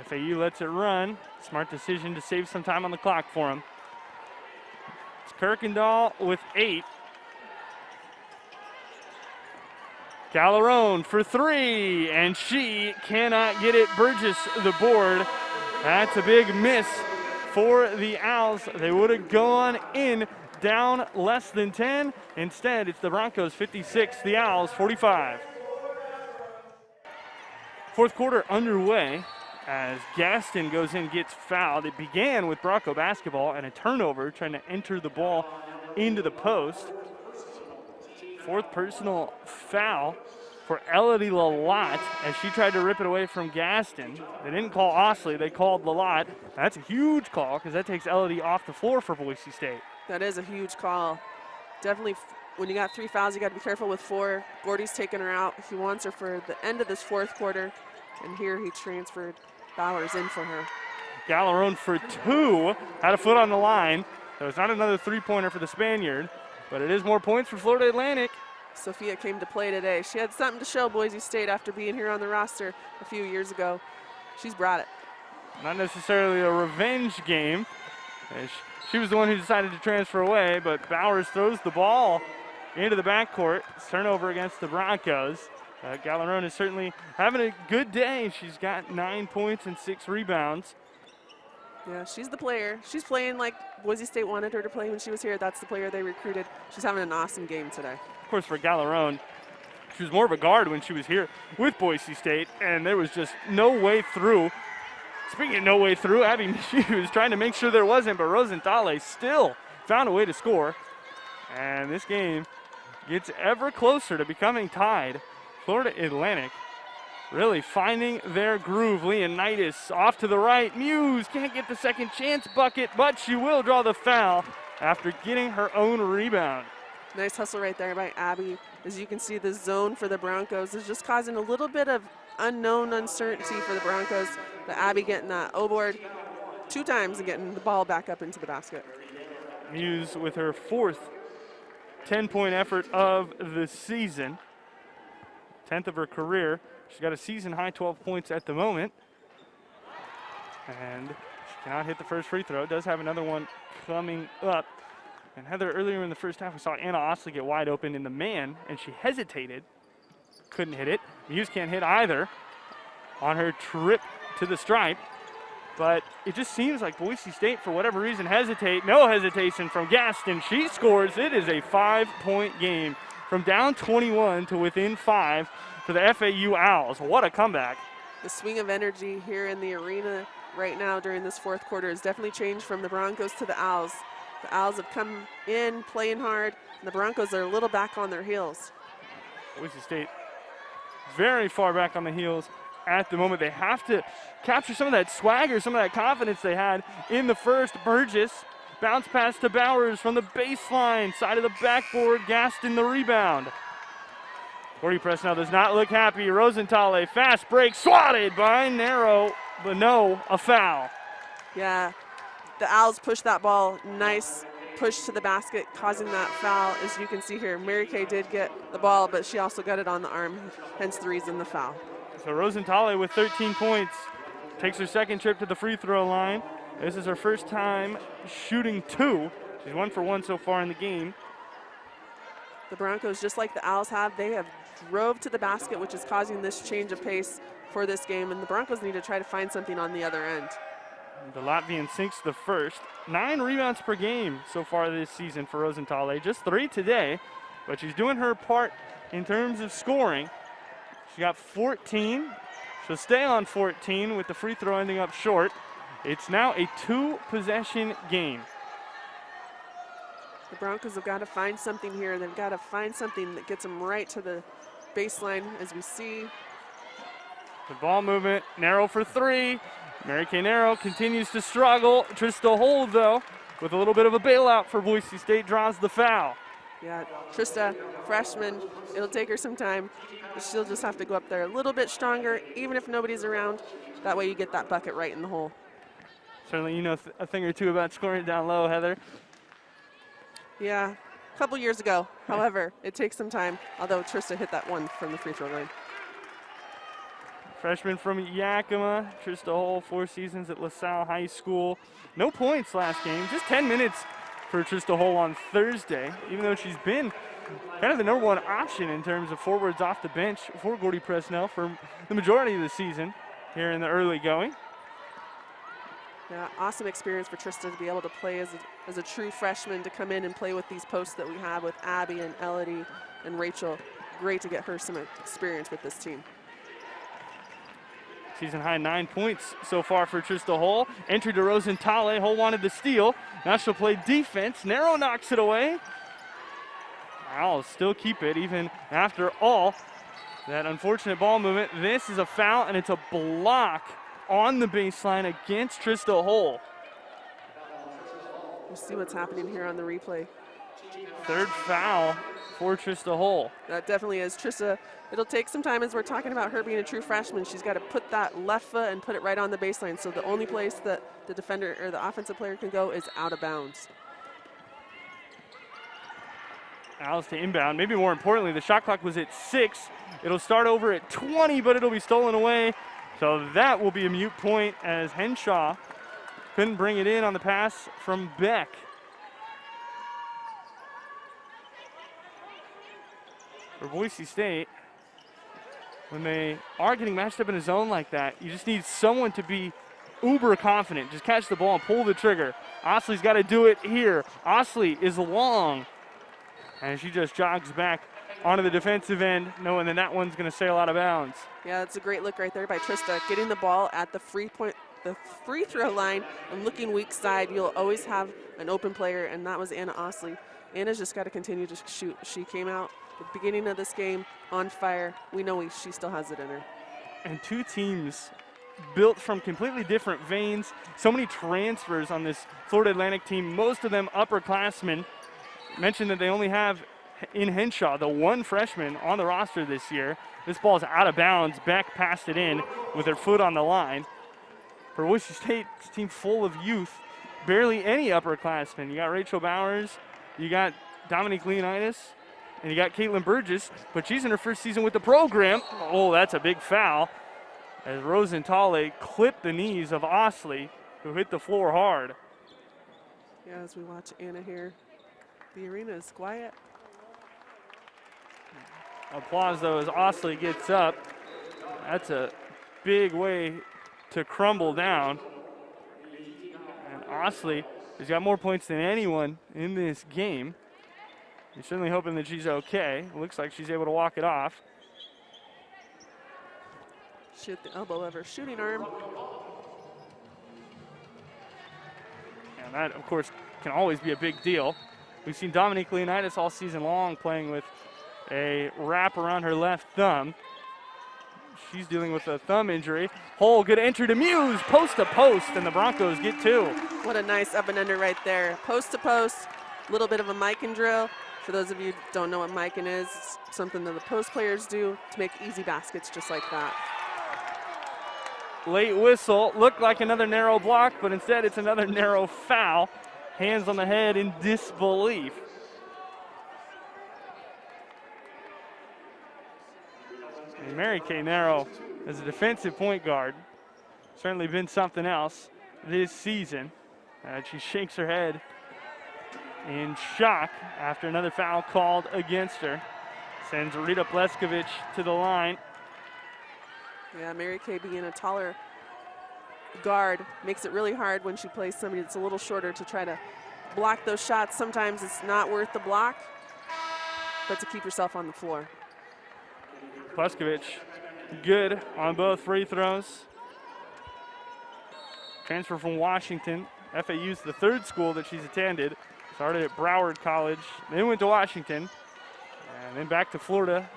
FAU lets it run. Smart decision to save some time on the clock for him. It's Kirkendall with 8. Galerón for 3, and she cannot get it. Burgess the board. That's a big miss for the Owls. They would have gone in down less than 10. Instead, it's the Broncos 56, the Owls 45. Fourth quarter underway as Gaston goes in, gets fouled. It began with Bronco basketball and a turnover trying to enter the ball into the post. Fourth personal foul for Elodie Lalott as she tried to rip it away from Gaston. They didn't call Osley, they called Lalott. That's a huge call because that takes Elodie off the floor for Boise State. That is a huge call. Definitely, when you got 3 fouls, you got to be careful with 4. Gordy's taking her out. He wants her for the end of this fourth quarter, and here he transferred Bowers in for her. Galerón for 2, had a foot on the line. There was not another three-pointer for the Spaniard, but it is more points for Florida Atlantic. Sophia came to play today. She had something to show Boise State after being here on the roster a few years ago. She's brought it. Not necessarily a revenge game. She was the one who decided to transfer away, but Bowers throws the ball into the backcourt. It's turnover against the Broncos. Galerón is certainly having a good day. She's got 9 points and 6 rebounds. Yeah, she's the player. She's playing like Boise State wanted her to play when she was here. That's the player they recruited. She's having an awesome game today. Of course, for Galerón, she was more of a guard when she was here with Boise State, and there was just no way through. Speaking of no way through, Abby, she was trying to make sure there wasn't, but Rosentale still found a way to score. And this game gets ever closer to becoming tied. Florida Atlantic really finding their groove. Leonidas off to the right. Muse can't get the second chance bucket, but she will draw the foul after getting her own rebound. Nice hustle right there by Abby. As you can see, the zone for the Broncos is just causing a little bit of unknown uncertainty for the Broncos. But Abby getting that O-board 2 times and getting the ball back up into the basket. Muse with her 4th 10-point effort of the season. 10th of her career. She's got a season-high 12 points at the moment. And she cannot hit the first free throw. Does have another one coming up. And Heather, earlier in the first half, we saw Anna Osley get wide open in the man, and she hesitated. Couldn't hit it. Muse can't hit either on her trip to the stripe. But it just seems like Boise State, for whatever reason, hesitate. No hesitation from Gaston. She scores. It is a 5-point game. From down 21 to within 5 for the FAU Owls. What a comeback. The swing of energy here in the arena right now during this fourth quarter has definitely changed from the Broncos to the Owls. The Owls have come in playing hard, and the Broncos are a little back on their heels. Boise State very far back on the heels at the moment. They have to capture some of that swagger, some of that confidence they had in the first. Burgess, bounce pass to Bowers from the baseline, side of the backboard, Gaston the rebound. Gordy Presnell does not look happy. Rosenthaler, fast break, swatted by Narrow, but no, a foul. Yeah, the Owls pushed that ball, nice push to the basket, causing that foul. As you can see here, Mary Kay did get the ball, but she also got it on the arm, hence the reason the foul. So Rosenthaler with 13 points takes her second trip to the free throw line. This is her first time shooting 2. She's 1 for 1 so far in the game. The Broncos, just like the Owls have, they have drove to the basket, which is causing this change of pace for this game, and the Broncos need to try to find something on the other end. The Latvian sinks the first. 9 rebounds per game so far this season for Rosenthaler. Just 3 today, but she's doing her part in terms of scoring. She got 14. She'll stay on 14 with the free throw ending up short. It's now a 2-possession game. The Broncos have got to find something here. They've got to find something that gets them right to the baseline, as we see. The ball movement, Narrow for 3. Mary Kay Narrow continues to struggle. Trista Hold, though, with a little bit of a bailout for Boise State, draws the foul. Yeah, Trista, freshman, it'll take her some time. She'll just have to go up there a little bit stronger, even if nobody's around. That way you get that bucket right in the hole. Certainly you know a thing or two about scoring down low, Heather. Yeah, a couple years ago. However, it takes some time, although Trista hit that one from the free throw line. Freshman from Yakima, Trista Hull, 4 seasons at LaSalle High School. No points last game, just 10 minutes for Trista Hull on Thursday, even though she's been kind of the number 1 option in terms of forwards off the bench for Gordy Presnell for the majority of the season here in the early going. Yeah, awesome experience for Trista to be able to play as a true freshman, to come in and play with these posts that we have with Abby and Elodie and Rachel. Great to get her some experience with this team. Season high 9 points so far for Trista Hull. Entry to Rosenthaler. Hull wanted the steal. Now she'll play defense. Narrow knocks it away. Owls still keep it even after all that unfortunate ball movement. This is a foul, and it's a block on the baseline against Trista Hull. We'll see what's happening here on the replay. 3rd foul for Trista Hull. That definitely is. Trista, it'll take some time, as we're talking about her being a true freshman. She's got to put that left foot and put it right on the baseline. So the only place that the defender or the offensive player can go is out of bounds. Owls to inbound. Maybe more importantly, the shot clock was at 6. It'll start over at 20, but it'll be stolen away. So that will be a moot point, as Henshaw couldn't bring it in on the pass from Beck. For Boise State, when they are getting matched up in a zone like that, you just need someone to be uber confident. Just catch the ball and pull the trigger. Osley's got to do it here. Osley is long, and she just jogs back onto the defensive end, knowing that that one's going to sail out of bounds. Yeah, that's a great look right there by Trista, getting the ball at the free throw line and looking weak side. You'll always have an open player, and that was Anna Osley. Anna's just got to continue to shoot. She came out at the beginning of this game on fire. We know she still has it in her. And 2 teams built from completely different veins. So many transfers on this Florida Atlantic team, most of them upperclassmen. Mentioned that they only have in Henshaw the 1 freshman on the roster this year. This ball is out of bounds. Beck passed it in with her foot on the line. For Boise State, it's a team full of youth, barely any upperclassmen. You got Rachel Bowers, you got Dominique Leonidas, and you got Caitlin Burgess, but she's in her first season with the program. Oh, that's a big foul, as Rosenthaler clipped the knees of Osley, who hit the floor hard. Yeah, as we watch Anna here, the arena is quiet. Applause, though, as Osley gets up. That's a big way to crumble down. And Osley has got more points than anyone in this game. You're certainly hoping that she's okay. Looks like she's able to walk it off. Shoot the elbow of her shooting arm. And that, of course, can always be a big deal. We've seen Dominique Leonidas all season long playing with a wrap around her left thumb. She's dealing with a thumb injury. Hull, good entry to Muse, post to post, and the Broncos get 2. What a nice up and under right there. Post to post, a little bit of a mic and drill. For those of you who don't know what micing is, it's something that the post players do to make easy baskets just like that. Late whistle, looked like another narrow block, but instead it's another narrow foul. Hands on the head in disbelief. And Mary Kay Narrow, as a defensive point guard, certainly been something else this season. She shakes her head in shock after another foul called against her. Sends Rita Pleskovich to the line. Yeah, Mary Kay being a taller guard makes it really hard when she plays somebody that's a little shorter to try to block those shots. Sometimes it's not worth the block, but to keep yourself on the floor. Pleskovich good on both free throws. Transfer from Washington. FAU's the third school that she's attended. Started at Broward College, then went to Washington, and then back to Florida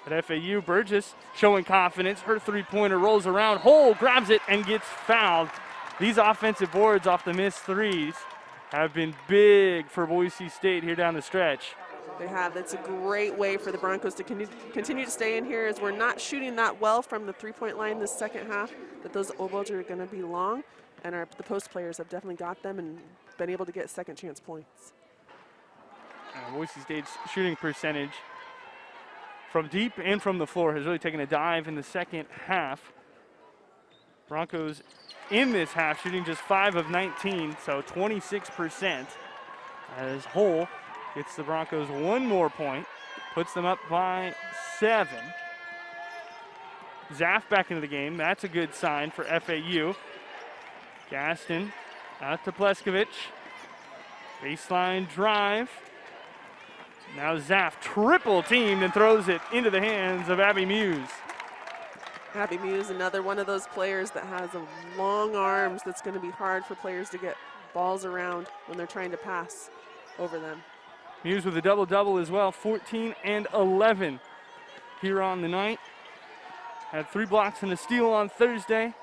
at FAU. Burgess showing confidence. Her three-pointer rolls around. Hull grabs it and gets fouled. These offensive boards off the missed threes have been big for Boise State here down the stretch. They have. That's a great way for the Broncos to continue to stay in here, as we're not shooting that well from the three-point line this second half, but those ovals are going to be long, and the post players have definitely got them and been able to get second chance points. Boise State's shooting percentage from deep and from the floor has really taken a dive in the second half. Broncos in this half shooting just 5 of 19, so 26%. As Hull gets the Broncos one more point, puts them up by 7. Zaff back into the game. That's a good sign for FAU. Gaston out to Pleskovich. Baseline drive. Now Zaff triple teamed and throws it into the hands of Abby Muse. Abby Muse, another one of those players that has long arms that's going to be hard for players to get balls around when they're trying to pass over them. Muse with a double-double as well, 14 and 11 here on the night. Had 3 blocks and a steal on Thursday.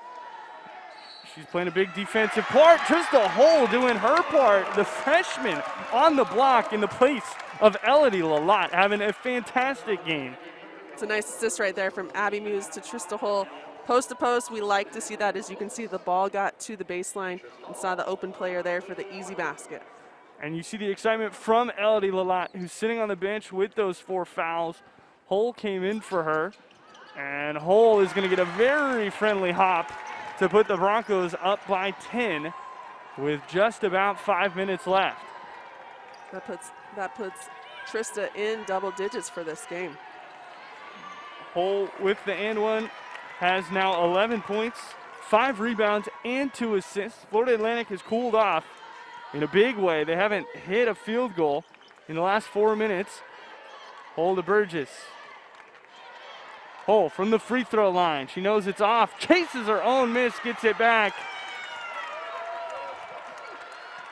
She's playing a big defensive part. Trista Hull doing her part. The freshman on the block in the place of Elodie Lalott, having a fantastic game. It's a nice assist right there from Abby Muse to Trista Hull. Post to post, we like to see that. As you can see, the ball got to the baseline and saw the open player there for the easy basket. And you see the excitement from Elodie Lalott, who's sitting on the bench with those 4 fouls. Hull came in for her, and Hull is going to get a very friendly hop to put the Broncos up by 10 with just about 5 minutes left. That puts Trista in double digits for this game. Hull with the and one has now 11 points, 5 rebounds, and 2 assists. Florida Atlantic has cooled off in a big way. They haven't hit a field goal in the last 4 minutes. Hull to Burgess. Hull from the free throw line. She knows it's off. Chases her own miss, gets it back.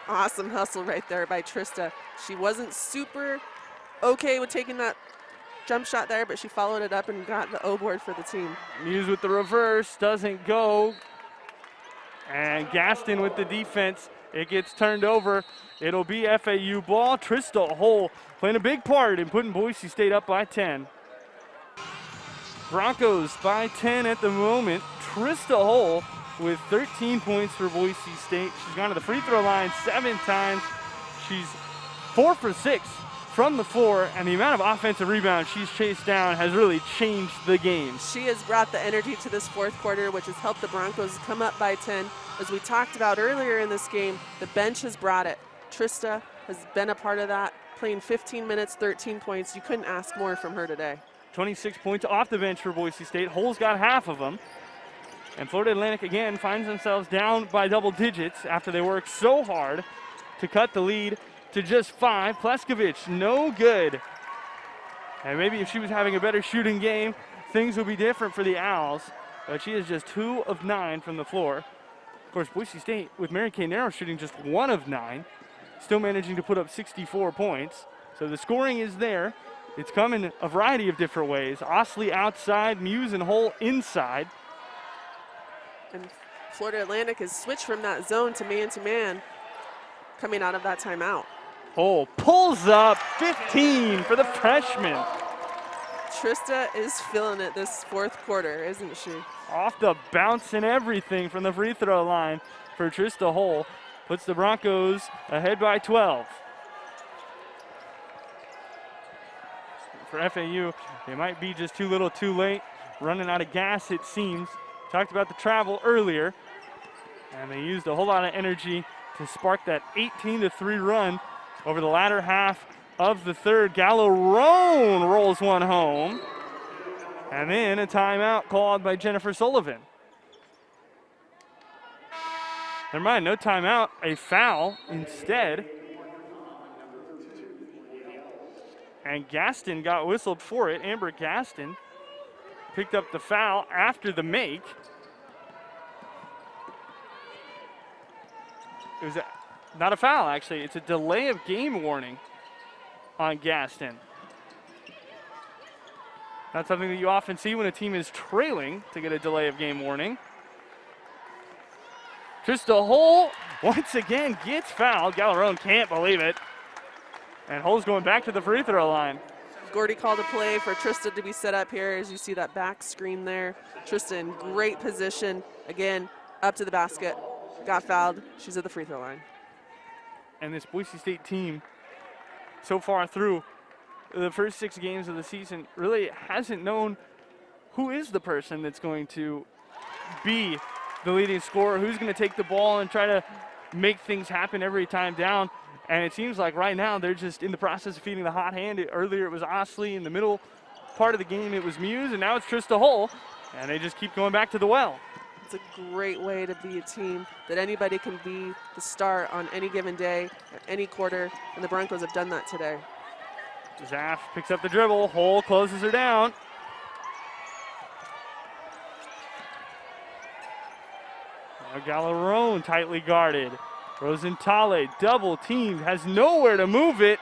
Awesome hustle right there by Trista. She wasn't super okay with taking that jump shot there, but she followed it up and got the O board for the team. Muse with the reverse, doesn't go. And Gaston with the defense. It gets turned over. It'll be FAU ball. Trista Hull playing a big part in putting Boise State up by 10. Broncos by 10 at the moment. Trista Hull with 13 points for Boise State. She's gone to the free throw line 7 times. She's 4 for 6 from the floor, and the amount of offensive rebounds she's chased down has really changed the game. She has brought the energy to this fourth quarter, which has helped the Broncos come up by 10. As we talked about earlier in this game, the bench has brought it. Trista has been a part of that, playing 15 minutes, 13 points. You couldn't ask more from her today. 26 points off the bench for Boise State. Hull's got half of them. And Florida Atlantic again finds themselves down by double digits after they worked so hard to cut the lead to just 5. Pleskovich, no good. And maybe if she was having a better shooting game, things would be different for the Owls. But she is just 2 of 9 from the floor. Of course, Boise State, with Mary Kay Narrow shooting just 1 of 9, still managing to put up 64 points. So the scoring is there. it's coming a variety of different ways. Osley outside, Muse and Hull inside. And Florida Atlantic has switched from that zone to man coming out of that timeout. Hull pulls up 15 for the freshman. Trista is feeling it this fourth quarter, isn't she? Off the bounce and everything from the free throw line for Trista Hull. Puts the Broncos ahead by 12. For FAU, they might be just too little too late. Running out of gas, it seems. Talked about the travel earlier. And they used a whole lot of energy to spark that 18-3 run over the latter half of the third. Galerón rolls one home. And then a timeout called by Jennifer Sullivan. Never mind, no timeout, a foul instead. And Gaston got whistled for it. Amber Gaston picked up the foul after the make. It was not a foul, actually. It's a delay of game warning on Gaston. That's something that you often see when a team is trailing to get a delay of game warning. Trista Hull once again gets fouled. Galerón can't believe it. And Hull's going back to the free throw line. Gordy called a play for Trista to be set up here as you see that back screen there. Trista in great position. Again, up to the basket. Got fouled. She's at the free throw line. And this Boise State team, so far through the first 6 games of the season, really hasn't known who is the person that's going to be the leading scorer, who's going to take the ball and try to make things happen every time down. And it seems like right now they're just in the process of feeding the hot hand. Earlier it was Osley. In the middle part of the game it was Muse, and now it's Trista Hull. And they just keep going back to the well. It's a great way to be a team that anybody can be the star on any given day, any quarter, and the Broncos have done that today. Zaff picks up the dribble. Hull closes her down. Now Galerón tightly guarded. Rosentale double teamed, has nowhere to move it.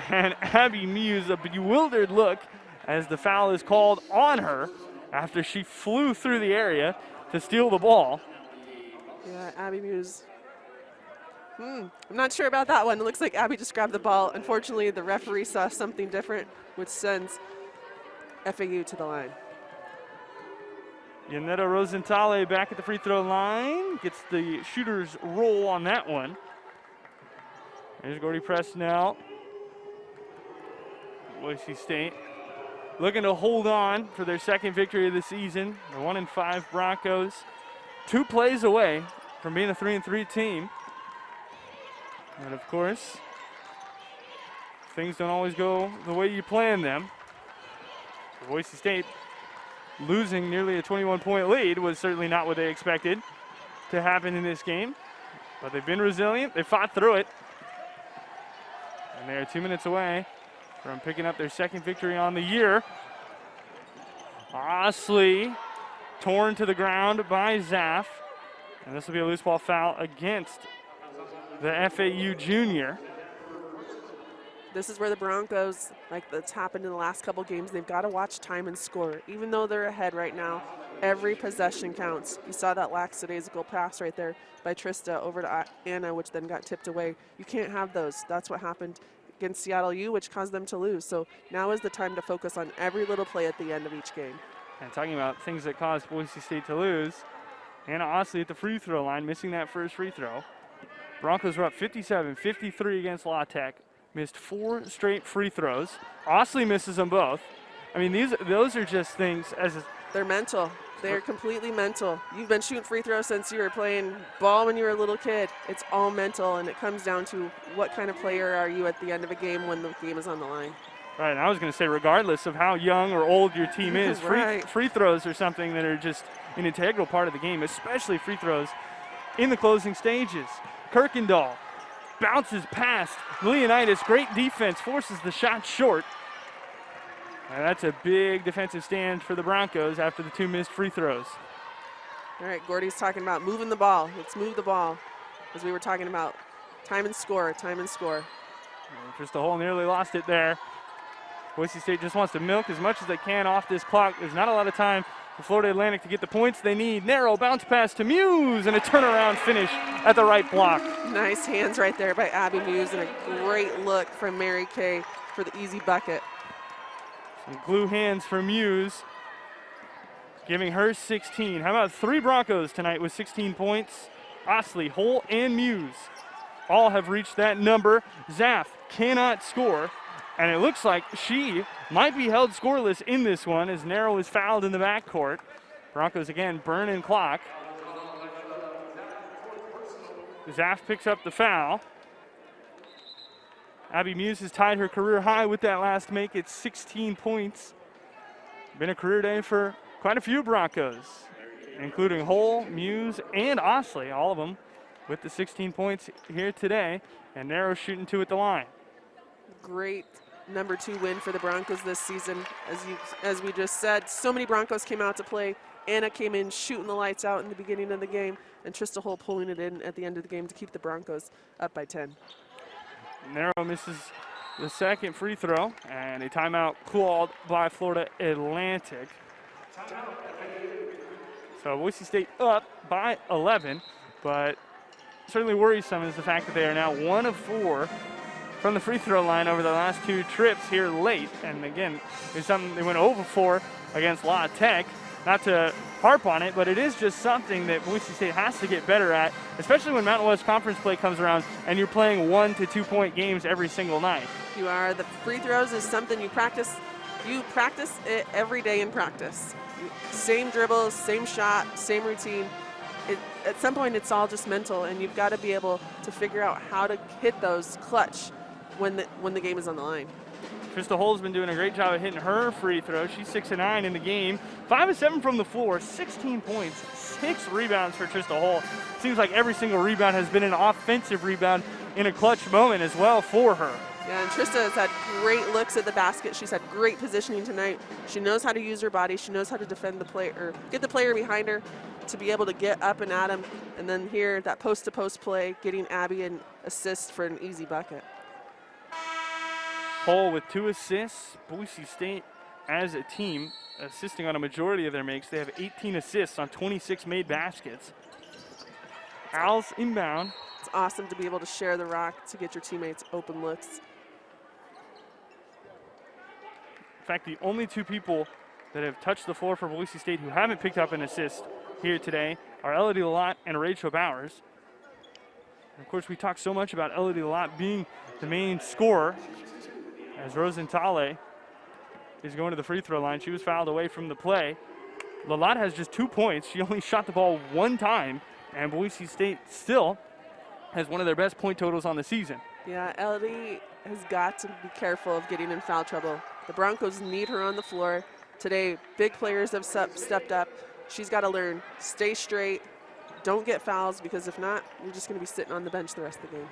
And Abby Muse, a bewildered look as the foul is called on her after she flew through the area to steal the ball. Yeah, Abby Muse. I'm not sure about that one. It looks like Abby just grabbed the ball. Unfortunately, the referee saw something different, which sends FAU to the line. Yanetta Rosentale back at the free throw line. Gets the shooter's roll on that one. There's Gordy Presnell. Boise State looking to hold on for their second victory of the season. The 1-5 Broncos. 2 plays away from being a 3-3 team. And of course, things don't always go the way you plan them. For Boise State, losing nearly a 21-point lead was certainly not what they expected to happen in this game. But they've been resilient. They fought through it. And they're 2 minutes away from picking up their second victory on the year. Osley torn to the ground by Zaff. And this will be a loose ball foul against the FAU junior. This is where the Broncos, like that's happened in the last couple games, they've got to watch time and score. Even though they're ahead right now, every possession counts. You saw that lackadaisical pass right there by Trista over to Anna, which then got tipped away. You can't have those. That's what happened against Seattle U, which caused them to lose. So now is the time to focus on every little play at the end of each game. And talking about things that caused Boise State to lose, Anna Osley at the free throw line, missing that first free throw. Broncos were up 57-53 against La Tech. Missed 4 straight free throws. Osley misses them both. I mean, those are just things as they're mental. They're completely mental. You've been shooting free throws since you were playing ball when you were a little kid. It's all mental, and it comes down to what kind of player are you at the end of a game when the game is on the line. Right, and I was going to say, regardless of how young or old your team is, right. free throws are something that are just an integral part of the game, especially free throws in the closing stages. Kirkendall bounces past Leonidas. Great defense, forces the shot short. And that's a big defensive stand for the Broncos after the 2 missed free throws. All right, Gordy's talking about moving the ball. Let's move the ball, as we were talking about. Time and score, time and score. Trista Hull nearly lost it there. Boise State just wants to milk as much as they can off this clock. There's not a lot of time for Florida Atlantic to get the points they need. Narrow bounce pass to Muse and a turnaround finish at the right block. Nice hands right there by Abby Muse, and a great look from Mary Kay for the easy bucket. Some glue hands for Muse, giving her 16. How about 3 Broncos tonight with 16 points? Osley, Hull, and Muse all have reached that number. Zaff cannot score, and it looks like she might be held scoreless in this one as Narrow is fouled in the backcourt. Broncos again burning clock. Zaff picks up the foul. Abby Muse has tied her career high with that last make. It's 16 points. Been a career day for quite a few Broncos, including Hull, Muse, and Osley, all of them with the 16 points here today, and Narrow shooting 2 at the line. Great number 2 win for the Broncos this season. As we just said, so many Broncos came out to play. Anna came in shooting the lights out in the beginning of the game, and Trista Hull pulling it in at the end of the game to keep the Broncos up by 10. Narrow misses the second free throw, and a timeout called by Florida Atlantic. So Boise State up by 11, but certainly worrisome is the fact that they are now 1 of 4 from the free throw line over the last 2 trips here late. And again, it's something they went over 4 against La Tech. Not to harp on it, but it is just something that Boise State has to get better at, especially when Mountain West Conference play comes around and you're playing 1 to 2 point games every single night. You are. The free throws is something you practice. You practice it every day in practice. Same dribbles, same shot, same routine. At some point, it's all just mental, and you've got to be able to figure out how to hit those clutch when the game is on the line. Trista Hull's been doing a great job of hitting her free throw. She's 6 of 9 in the game, 5 of 7 from the floor, 16 points, 6 rebounds for Trista Hull. Seems like every single rebound has been an offensive rebound in a clutch moment as well for her. Yeah, and Trista has had great looks at the basket. She's had great positioning tonight. She knows how to use her body. She knows how to defend the player, or get the player behind her to be able to get up and at him. And then here, that post-to-post play, getting Abby an assist for an easy bucket. Hull with 2 assists. Boise State as a team assisting on a majority of their makes. They have 18 assists on 26 made baskets. Owls inbound. It's awesome to be able to share the rock to get your teammates open looks. In fact, the only 2 people that have touched the floor for Boise State who haven't picked up an assist here today are Elodie Lalott and Rachel Bowers. And of course, we talk so much about Elodie Lalott being the main scorer, as Rosentale is going to the free throw line. She was fouled away from the play. Lalott has just 2 points. She only shot the ball 1 time, and Boise State still has one of their best point totals on the season. Yeah, Elodie has got to be careful of getting in foul trouble. The Broncos need her on the floor. Today, big players have stepped up. She's got to learn, stay straight, don't get fouls, because if not, you're just going to be sitting on the bench the rest of the game.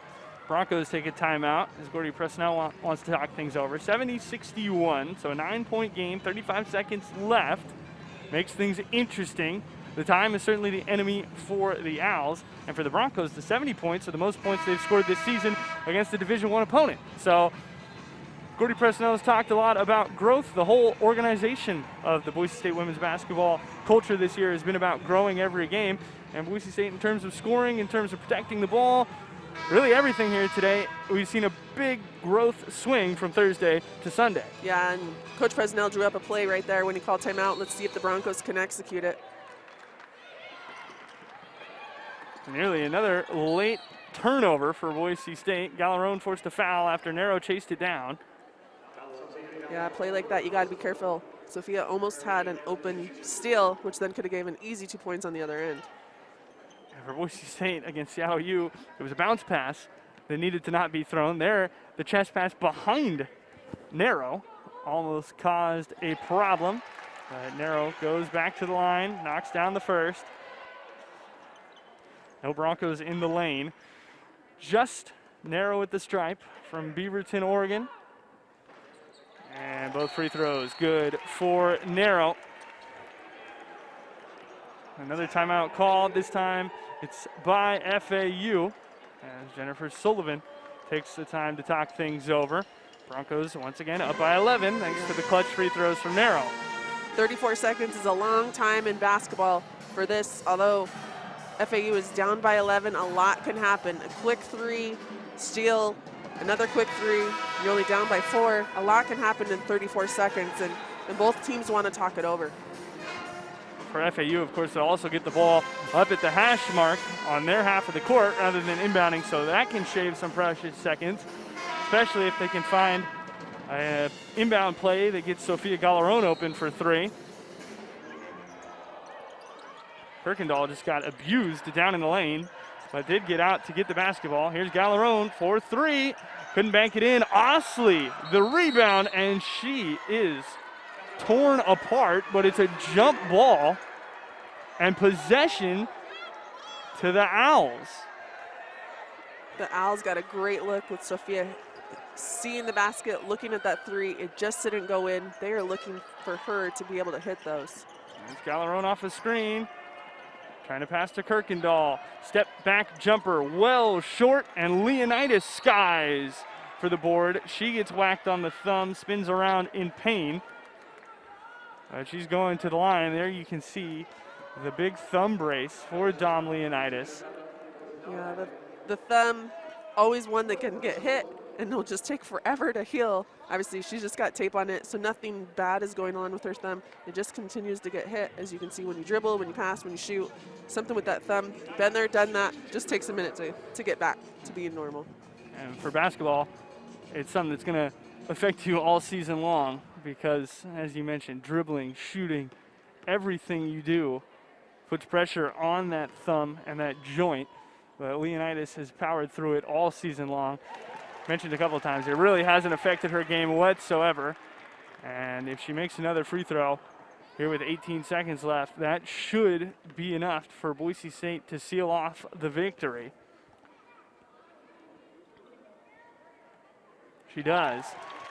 Broncos take a timeout as Gordy Presnell wants to talk things over. 70-61, so a 9-point game, 35 seconds left. Makes things interesting. The time is certainly the enemy for the Owls. And for the Broncos, the 70 points are the most points they've scored this season against a Division I opponent. So Gordy Presnell has talked a lot about growth. The whole organization of the Boise State women's basketball culture this year has been about growing every game. And Boise State, in terms of scoring, in terms of protecting the ball, really everything here today, we've seen a big growth swing from Thursday to Sunday. Yeah, and Coach Presnell drew up a play right there when he called timeout. Let's see if the Broncos can execute it. Nearly another late turnover for Boise State. Galerón forced a foul after Narrow chased it down. Yeah, a play like that, you got to be careful. Sofía almost had an open steal, which then could have given easy 2 points on the other end. For Boise State against Seattle U, it was a bounce pass that needed to not be thrown. There, the chest pass behind Narrow almost caused a problem. But Narrow goes back to the line, knocks down the first. No Broncos in the lane. Just Narrow at the stripe from Beaverton, Oregon. And both free throws good for Narrow. Another timeout called. This time it's by FAU as Jennifer Sullivan takes the time to talk things over. Broncos once again up by 11 thanks to the clutch free throws from Narrow. 34 seconds is a long time in basketball for this. Although FAU is down by 11, a lot can happen. A quick three, steal, another quick three, you're only down by 4. A lot can happen in 34 seconds, and both teams want to talk it over. For FAU, of course, they'll also get the ball up at the hash mark on their half of the court rather than inbounding, so that can shave some precious seconds, especially if they can find an inbound play that gets Sofía Galerón open for 3. Kirkendall just got abused down in the lane, but did get out to get the basketball. Here's Galerón for 3. Couldn't bank it in. Osley, the rebound, and she is torn apart, but it's a jump ball and possession to the Owls. The Owls got a great look with Sofía seeing the basket, looking at that 3. It just didn't go in. They are looking for her to be able to hit those. There's Galerón off a screen. Trying to pass to Kirkendall. Step back jumper, well short, and Leonidas skies for the board. She gets whacked on the thumb, spins around in pain. She's going to the line. There you can see the big thumb brace for Dom Leonidas. Yeah, the thumb, always one that can get hit, and it'll just take forever to heal. Obviously, she's just got tape on it, so nothing bad is going on with her thumb. It just continues to get hit, as you can see when you dribble, when you pass, when you shoot. Something with that thumb. Been there, done that. Just takes a minute to get back to being normal. And for basketball, it's something that's going to affect you all season long because, as you mentioned, dribbling, shooting, everything you do puts pressure on that thumb and that joint. But Leonidas has powered through it all season long. Mentioned a couple of times, it really hasn't affected her game whatsoever. And if she makes another free throw here with 18 seconds left, that should be enough for Boise State to seal off the victory. She does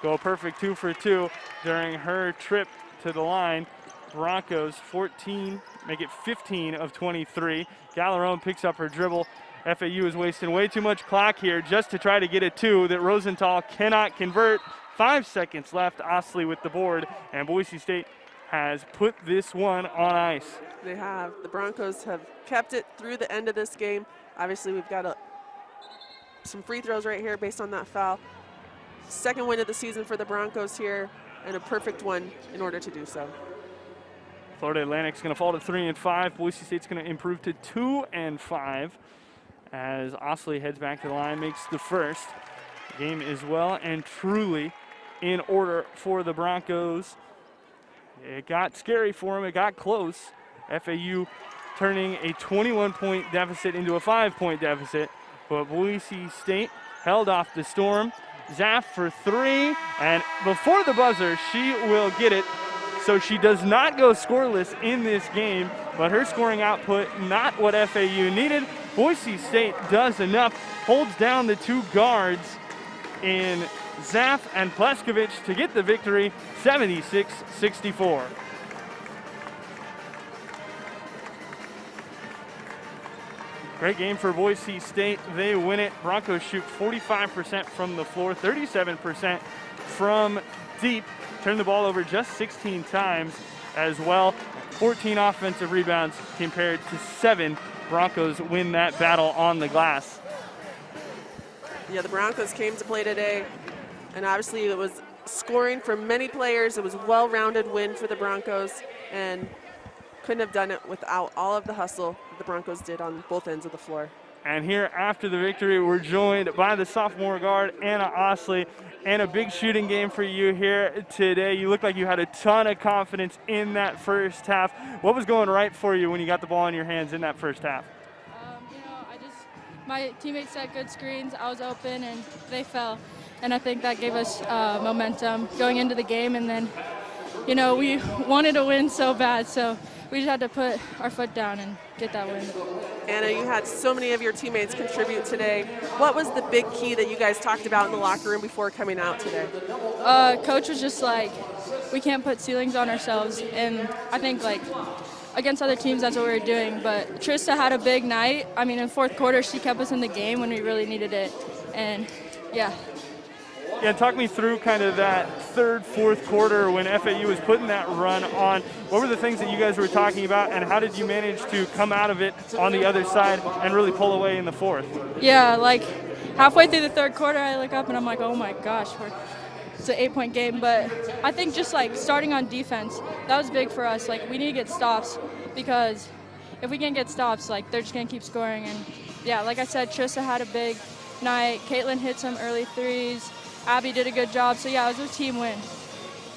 go a perfect 2 for 2 during her trip to the line. Broncos 14, make it 15 of 23. Galerón picks up her dribble. FAU is wasting way too much clock here just to try to get a 2 that Rosenthal cannot convert. 5 seconds left. Osley with the board, and Boise State has put this one on ice. They have. The Broncos have kept it through the end of this game. Obviously, we've got some free throws right here based on that foul. Second win of the season for the Broncos here, and a perfect one in order to do so. Florida Atlantic's going to fall to 3 and 5. Boise State's going to improve to 2 and 5 as Osley heads back to the line, makes the first. The game is well and truly in order for the Broncos. It got scary for them. It got close. FAU turning a 21-point deficit into a 5-point deficit, but Boise State held off the storm. Zaff for 3, and before the buzzer, she will get it. So she does not go scoreless in this game, but her scoring output, not what FAU needed. Boise State does enough, holds down the 2 guards in Zaff and Pleskovich to get the victory, 76-64. Great game for Boise State. They win it. Broncos shoot 45% from the floor, 37% from deep. Turn the ball over just 16 times as well. 14 offensive rebounds compared to 7. Broncos win that battle on the glass. Yeah, the Broncos came to play today, and obviously it was scoring for many players. It was a well-rounded win for the Broncos, and couldn't have done it without all of the hustle the Broncos did on both ends of the floor. And here after the victory, we're joined by the sophomore guard, Anna Osley, and a big shooting game for you here today. You look like you had a ton of confidence in that first half. What was going right for you when you got the ball in your hands in that first half? My teammates set good screens, I was open, and they fell. And I think that gave us momentum going into the game. And then, we wanted to win so bad, so we just had to put our foot down and get that win. Anna, you had so many of your teammates contribute today. What was the big key that you guys talked about in the locker room before coming out today? Coach was just like, we can't put ceilings on ourselves. And I think, against other teams, that's what we were doing. But Trista had a big night. In fourth quarter, she kept us in the game when we really needed it. And, yeah. Yeah, talk me through kind of that third, fourth quarter when FAU was putting that run on. What were the things that you guys were talking about, and how did you manage to come out of it on the other side and really pull away in the fourth? Yeah, like halfway through the third quarter, I look up and I'm like, oh my gosh, it's an 8-point game. But I think just like starting on defense, that was big for us. Like we need to get stops, because if we can't get stops, like they're just gonna keep scoring. And yeah, like I said, Trissa had a big night. Caitlin hit some early threes. Abby did a good job. So yeah, it was a team win.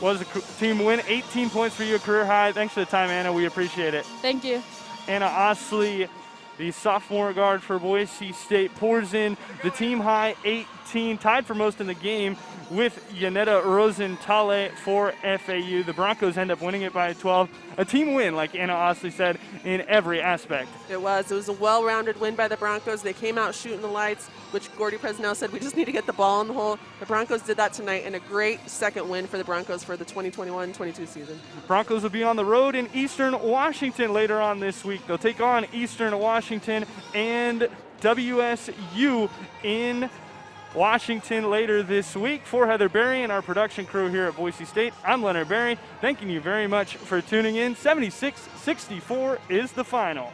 Was a team win, 18 points for you, a career high. Thanks for the time, Anna. We appreciate it. Thank you. Anna Osley, the sophomore guard for Boise State, pours in the team high 18, tied for most in the game with Yanetta Rosentale for FAU. The Broncos end up winning it by 12. A team win, like Anna Osley said, in every aspect. It was a well-rounded win by the Broncos. They came out shooting the lights, which Gordy Presnell said we just need to get the ball in the hole. The Broncos did that tonight, and a great second win for the Broncos for the 2021-22 season. Broncos will be on the road in Eastern Washington later on this week. They'll take on Eastern Washington and WSU in Washington later this week. For Heather Berry and our production crew here at Boise State, I'm Leonard Berry, thanking you very much for tuning in. 76-64 is the final.